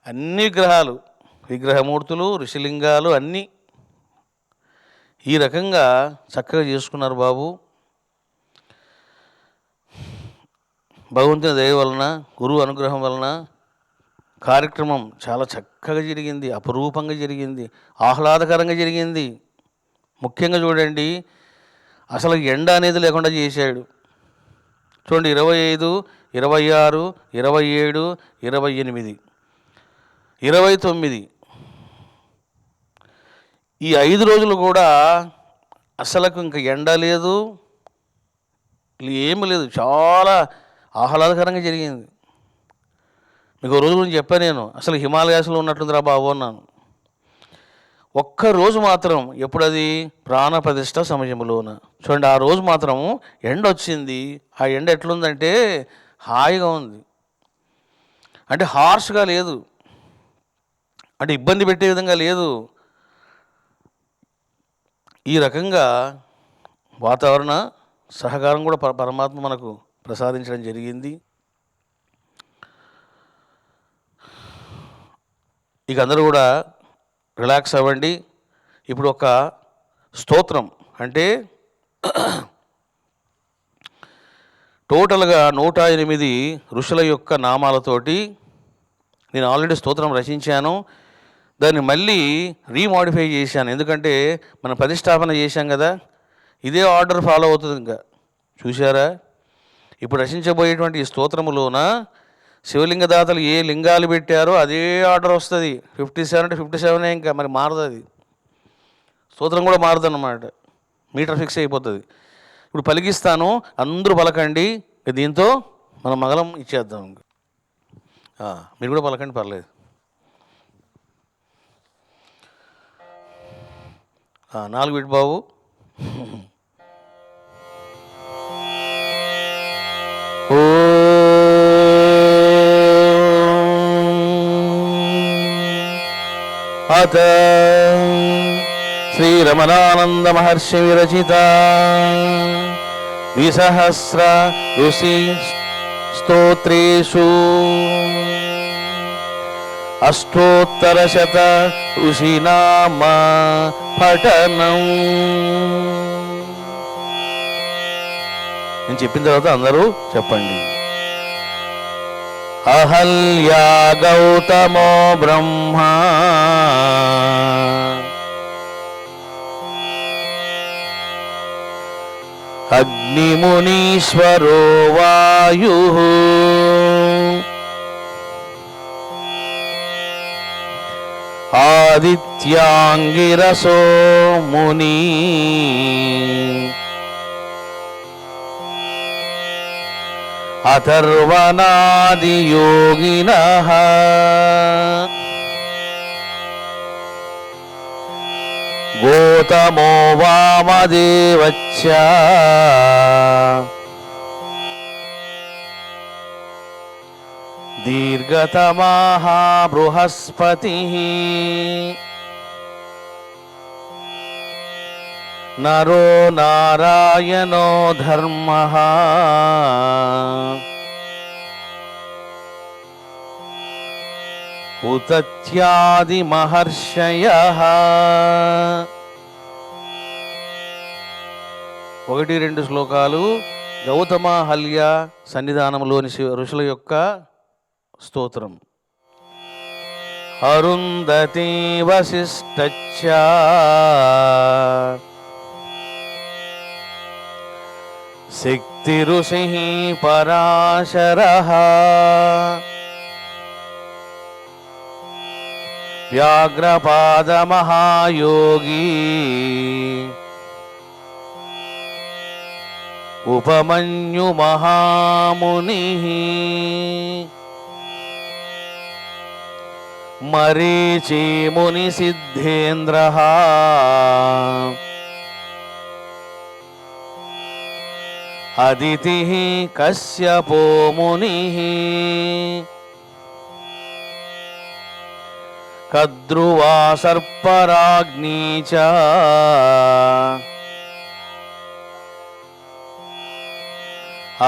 అన్ని విగ్రహాలు, విగ్రహమూర్తులు, ఋషిలింగాలు అన్నీ ఈ రకంగా చక్కగా చేసుకున్నారు బాబు. భగవంతుని దయ వలన, గురువు అనుగ్రహం వలన కార్యక్రమం చాలా చక్కగా జరిగింది, అపురూపంగా జరిగింది, ఆహ్లాదకరంగా జరిగింది. ముఖ్యంగా చూడండి, అసలు ఎండ అనేది లేకుండా చేశాడు. చూడండి, 25, 26, 27, 28, 29 ఈ 5 రోజులు కూడా అసలకు ఇంకా ఎండ లేదు, ఏమీ లేదు, చాలా ఆహ్లాదకరంగా జరిగింది. మీకు రోజు గురించి చెప్పాను నేను, అసలు హిమాలయాస్లో ఉన్నట్లుందిరా బాబు అన్నాను. ఒక్కరోజు మాత్రం ఎప్పుడది ప్రాణప్రతిష్ఠ సమయంలోన చూడండి, ఆ రోజు మాత్రం ఎండ వచ్చింది. ఆ ఎండ ఎట్లుందంటే హాయిగా ఉంది, అంటే హార్ష్గా లేదు. అంటే ఇబ్బంది పెట్టే విధంగా లేదు. ఈ రకంగా వాతావరణ సహకారం కూడా పరమాత్మ మనకు ప్రసాదించడం జరిగింది. ఇక అందరూ కూడా రిలాక్స్ అవ్వండి. ఇప్పుడు ఒక స్తోత్రం అంటే టోటల్గా 108 ఋషుల యొక్క నామాలతోటి నేను ఆల్రెడీ స్తోత్రం రచించాను. దాన్ని మళ్ళీ రీమాడిఫై చేశాను. ఎందుకంటే మనం ప్రతిష్టాపన చేశాం కదా, ఇదే ఆర్డర్ ఫాలో అవుతుంది. ఇంకా చూసారా, ఇప్పుడు రచించబోయేటువంటి ఈ స్తోత్రములోన శివలింగదాతలు ఏ లింగాలు పెట్టారో అదే ఆర్డర్ వస్తుంది. 57 అంటే 57, ఇంకా మరి మారదు. అది స్తోత్రం కూడా మారదు అన్నమాట, మీటర్ ఫిక్స్ అయిపోతుంది. ఇప్పుడు పలికిస్తాను, అందరూ పలకండి. దీంతో మనం మగలం ఇచ్చేద్దాం. మీరు కూడా పలకండి, పర్లేదు. 4 బిట్ బాబు. అత శ్రీరమణానంద మహర్షి విరచిత ద్విసహస్ర ఋషి స్తోత్రేషు అష్టోత్తరశత ఋషినామ పఠనం. నేను చెప్పిన తర్వాత అందరూ చెప్పండి. అహల్యా గౌతమో బ్రహ్మ అగ్నిమునీశ్వరో వాయు ఆదిత్యాంగిరసో ముని అథర్వణాది యోగినః గౌతమో వామదేవచ్చ దీర్ఘతమః బృహస్పతిః నరో నారాయణో ధర్మః ఉతత్యాది మహర్షయః. 1-2 శ్లోకాలు గౌతమ హల్య సన్నిధానంలోని ఋషుల యొక్క స్తోత్రం. అరుంధతి వశిష్ఠచ్చ శక్తి ఋషి పరాశరః వ్యాఘ్రపాద మహాయోగి ఉపమన్యు మహామునిః మరీచి ముని సిద్ధేంద్రః అదితిః కశ్యపో మునిః కద్రువా సర్పరాజ్ఞీ చ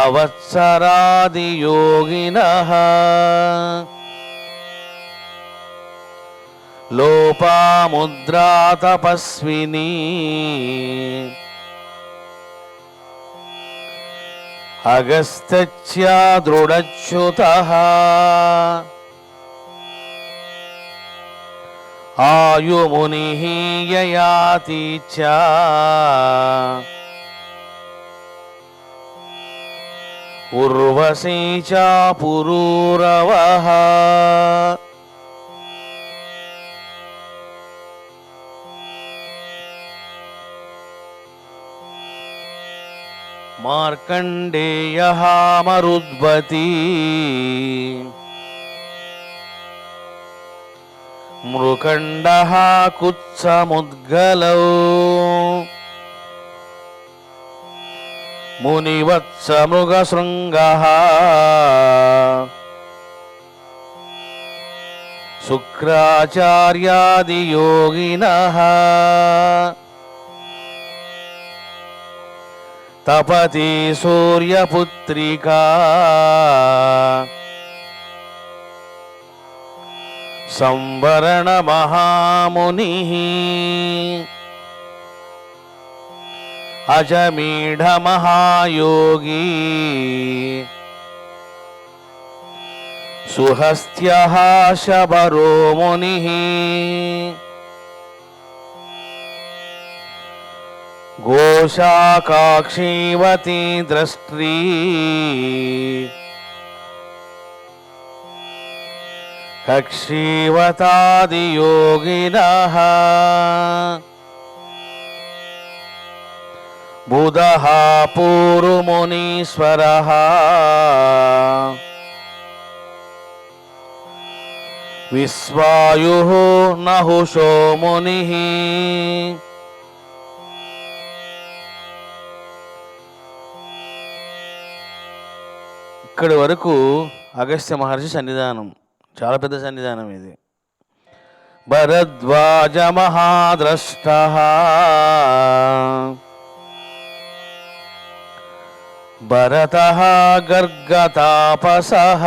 అవత్సరాది యోగినః లోపాముద్రా తపస్విని అగస్త్య దృఢచ్యుతః ఆయుమునిః యయాతి చ ఉర్వశీ చ పురూరవః మార్కండేయః మరుద్వతి మృకండః కుత్సముద్గలౌ మునివత్స మృగశృంగః శుక్రాచార్యాదియోగినః తపతి సూర్యపుత్రికా సంవరణ మహామునిః అజమీఢ మహాయోగి సుహస్త్యః శబరో మునిః ఘోషాకాక్షీవతి ద్రష్ట్రీ కక్షీవతాదియోగినః బుధః పూరుమునీశ్వరః విశ్వాయుః నహుషో మునిః ఇక్కడి వరకు అగస్త్య మహర్షి సన్నిధానం. చాలా పెద్ద సన్నిధానం ఇది. భరద్వాజ మహాద్రష్టః భరతః గర్గతాపసః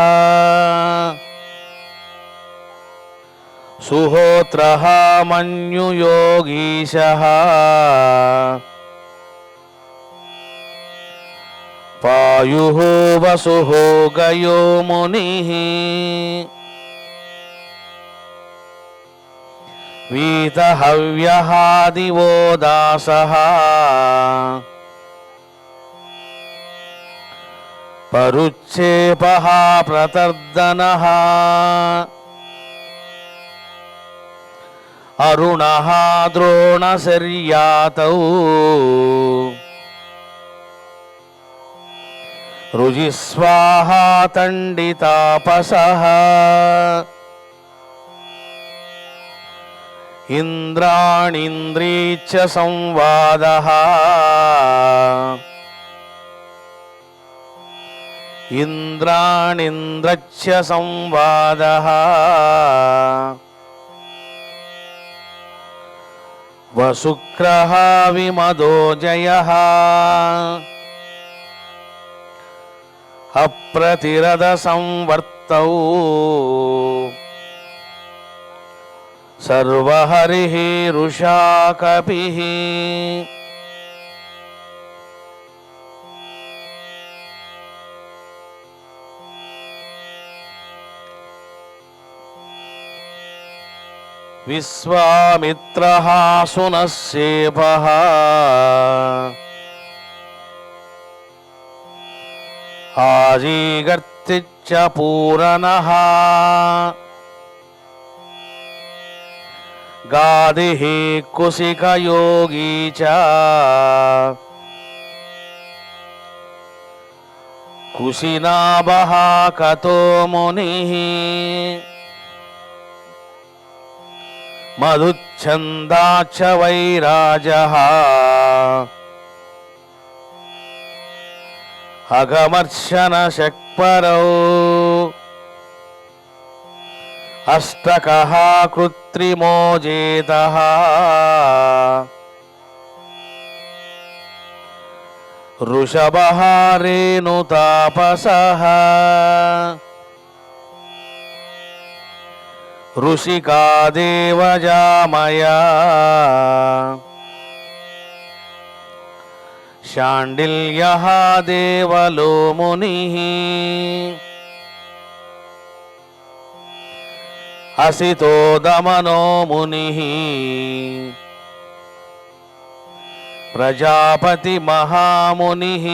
సుహోత్రః మన్యుయోగీశః పాయుః వసుః గయో మునిః వీతహవ్యః దివో దాసః పరుచ్ఛేపః ప్రతర్దనః అరుణః ద్రోణశర్యాతౌ రుజిస్వాహా తండితాపసః ఇంద్రాణీంద్రీచ్చ సంవాదః ఇంద్రాణీంద్రచ్చ సంవాదః వశుక్రః విమదో జయః అప్రతిరథ సంవర్తౌ సర్వహరిః రుషా కపిః విశ్వామిత్రః సునశ్శేఫః ఆజీగర్తిచ్చ పూరనః గాదిః కుశికయోగీ చ కుశినాభః కతో మునిః మధుచ్ఛందాచ్చ వైరాజః అగమర్శన శక్పరౌ అష్టకః కృత్రిమో జేతః వృషభః రేణుతాపసః ఋషికా దేవజామయా శాండిల్యః దేవలో మునిః అసితో దమనో మునిః ప్రజాపతి మహామునిః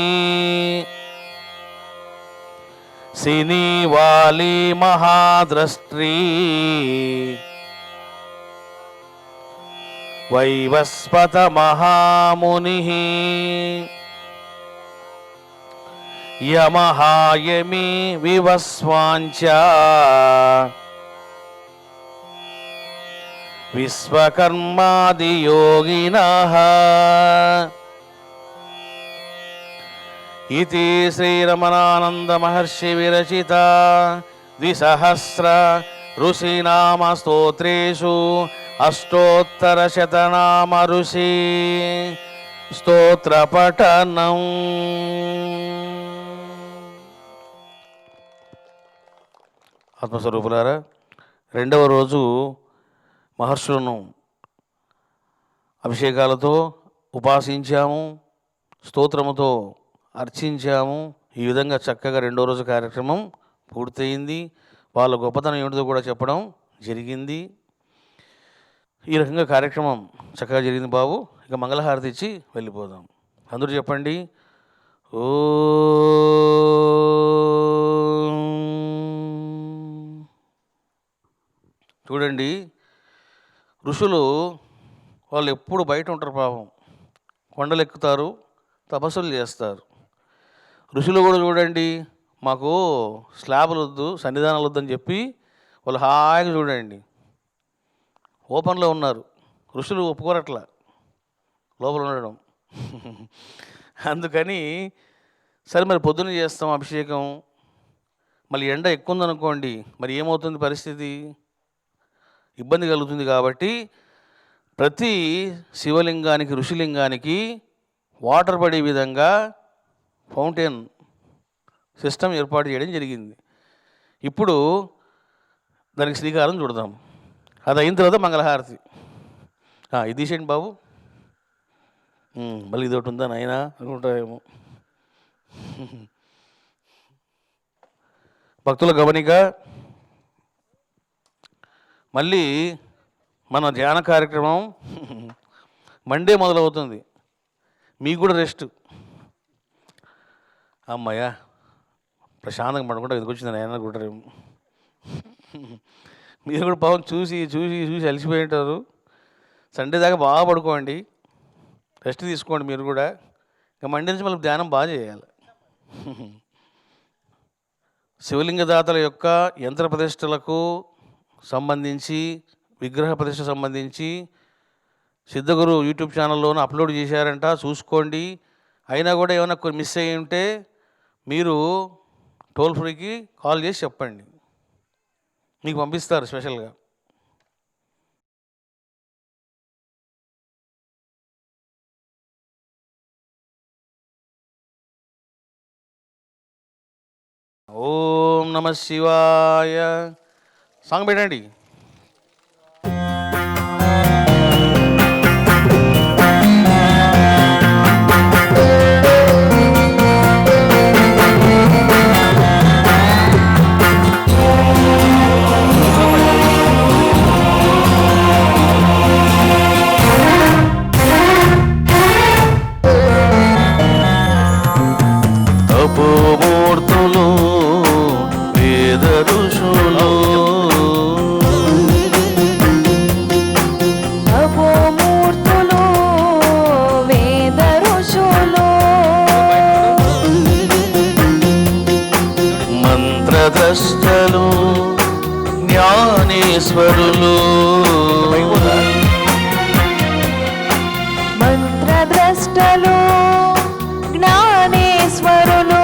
సినీవాలి మహాద్రష్ట్రీ వైవస్వత మహామునిః యమః యమి వివస్వాంచ విశ్వకర్మాదియోగినః ఇతి శ్రీరమణానంద మహర్షి విరచిత 2,000 ఋషీనామ స్తోత్రేషు అష్టోత్తరశతనామ ఋషి స్తోత్ర పఠనం. ఆత్మస్వరూపులారా, రెండవ రోజు మహర్షులను అభిషేకాలతో ఉపాసించాము, స్తోత్రముతో అర్చించాము. ఈ విధంగా చక్కగా రెండో రోజు కార్యక్రమం పూర్తయింది. వాళ్ళ గొప్పతనం ఏమిటో కూడా చెప్పడం జరిగింది. ఈ రకంగా కార్యక్రమం చక్కగా జరిగింది బాబు. ఇక మంగళహారతి ఇచ్చి వెళ్ళిపోదాం. అందరూ చెప్పండి ఓ. చూడండి, ఋషులు వాళ్ళు ఎప్పుడు బయట ఉంటారు పాపం. కొండలు ఎక్కుతారు, తపస్సులు చేస్తారు. ఋషులు కూడా చూడండి, మాకు స్లాబులు వద్దు, సన్నిధానాలు వద్దని చెప్పి వాళ్ళు హాయిగా చూడండి ఓపెన్లో ఉన్నారు. ఋషులు ఒప్పుకోరట్లా లోపల ఉండడం. అందుకని సరే మరి పొద్దున్న చేస్తాం అభిషేకం, మళ్ళీ ఎండ ఎక్కువ ఉందనుకోండి, మరి ఏమవుతుంది పరిస్థితి? ఇబ్బంది కలుగుతుంది. కాబట్టి ప్రతి శివలింగానికి, ఋషిలింగానికి వాటర్ పడే విధంగా ఫౌంటైన్ సిస్టమ్ ఏర్పాటు చేయడం జరిగింది. ఇప్పుడు దానికి శ్రీకారం చుడదాం. అది అయిన తర్వాత మంగళహారతి. ఇది తీసేయండి బాబు. మళ్ళీ ఇది ఒకటి ఉందా నాయనా అనుకుంటారేమో. భక్తుల గమనిక, మళ్ళీ మన ధ్యాన కార్యక్రమం మండే మొదలవుతుంది. మీకు కూడా రెస్ట్. అమ్మాయ్యా ప్రశాంతంగా పడకుండా ఎందుకు వచ్చింది నాయన అనుకుంటారేమో. మీరు కూడా పాపం చూసి చూసి చూసి అలసిపోయి ఉంటారు. సండే దాకా బాగా పడుకోండి, రెస్ట్ తీసుకోండి మీరు కూడా. ఇంకా మండే నుంచి మళ్ళీ ధ్యానం బాగా చేయాలి. శివలింగదాతల యొక్క యంత్ర ప్రతిష్టలకు సంబంధించి, విగ్రహ ప్రతిష్ట సంబంధించి సిద్ధగురు యూట్యూబ్ ఛానల్లోనూ అప్లోడ్ చేశారంట, చూసుకోండి. అయినా కూడా ఏమైనా కొన్ని మిస్ అయ్యి ఉంటే మీరు టోల్ ఫ్రీకి కాల్ చేసి చెప్పండి, మీకు పంపిస్తారు స్పెషల్గా. ఓం నమ శివాయ. సాంగ్ పెట్టండి. తపోమూర్తులు వేద ఋషులు, తపోమూర్తులు వేద ఋషులు, మంత్రద్రష్టలు జ్ఞానేశ్వరులు, మంత్రద్రష్టలు జ్ఞానేశ్వరులు,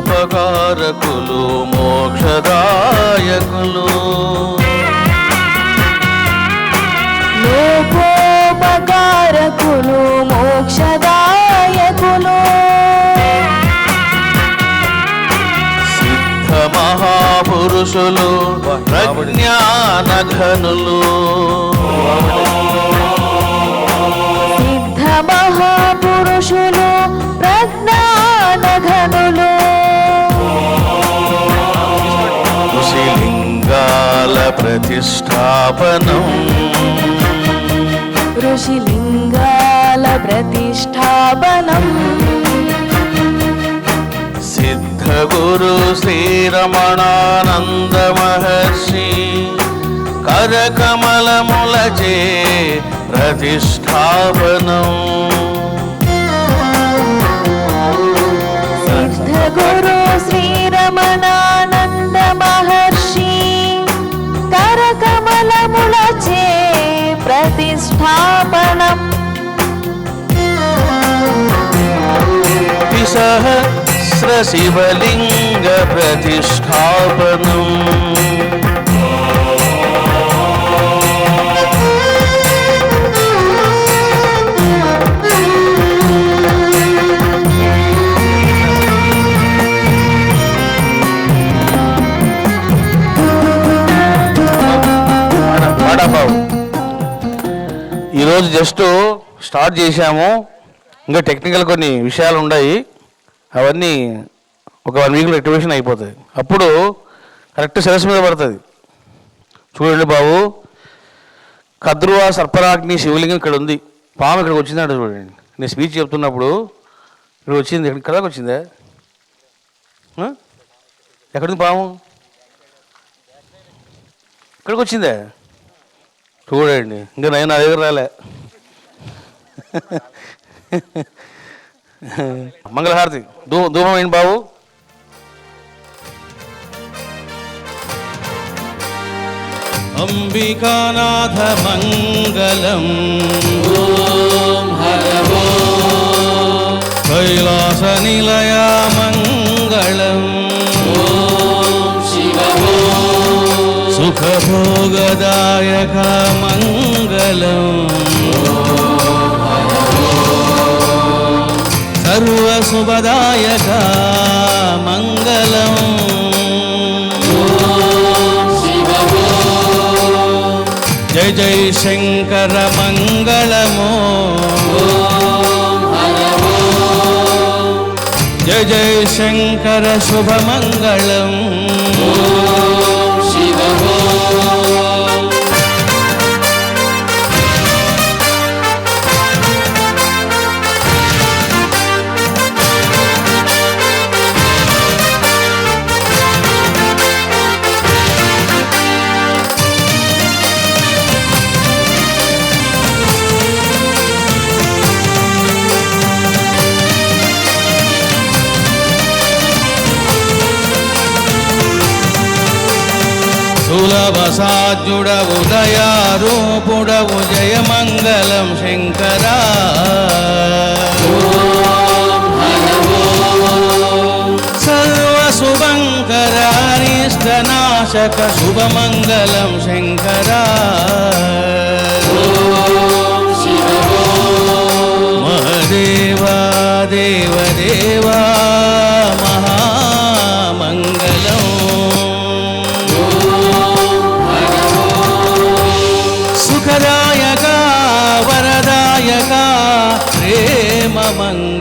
లోకోపకారకులు మోక్షదాయకులు, లోకోపకారకులు మోక్షదాయకులు, సిద్ధ మహాపురుషులు ప్రజ్ఞానఘనులు, సిద్ధ మహాపురుషులు ప్రజ్ఞానఘనులు, ఋషిలింగాల ప్రతిష్టాపనం, ఋషిలింగాల ప్రతిష్టాపనం, సిద్ధగురు శ్రీరమణానంద మహర్షి కరకమలములచే ప్రతిష్టాపనం, సిద్ధగురు శ్రీరమణానంద మహర్షి కరకమలములచే ప్రతిష్టాపనం, శివలింగ ప్రతిష్టాపనం. ఈరోజు జస్ట్ స్టార్ట్ చేశాము, ఇంకా టెక్నికల్ కొన్ని విషయాలు ఉన్నాయి, అవన్నీ ఒక 1 వీక్లో యాక్టివేషన్ అయిపోతాయి. అప్పుడు కరెక్ట్ శిరస్సు మీద పడుతుంది. చూడండి బాబు, కద్రువ సర్పరాగ్ని శివలింగం ఇక్కడ ఉంది, పాము ఇక్కడికి వచ్చిందంట. చూడండి, నేను స్పీచ్ చెప్తున్నప్పుడు ఇక్కడ వచ్చింది, ఇక్కడికి వచ్చిందే. ఎక్కడుంది పాము? ఇక్కడికి వచ్చిందే. చూడండి, ఇంకా నేను నా దగ్గర రాలే. మంగళహారతి ధూమం ఏంటి బాబు? అంబికానాథ మంగళం, ఓం హరవో కైలాస నిలయ మంగళం, ఓం శివో సుఖభోగదాయక మంగళం, సర్వశుభదాయక మంగళం, జయ జయ శంకర మంగళమో, జయ జయ శంకర శుభమంగళం. సులభసాధ్యుడవు దయారూపుడవు జయమంగళం శంకరా, సర్వశుభంకర అరిష్టనాశక శుభమంగళం శంకరా, మహదేవా దేవదేవా మహామంగళం, సుఖదాయక వరదాయక ప్రేమ మంగళం.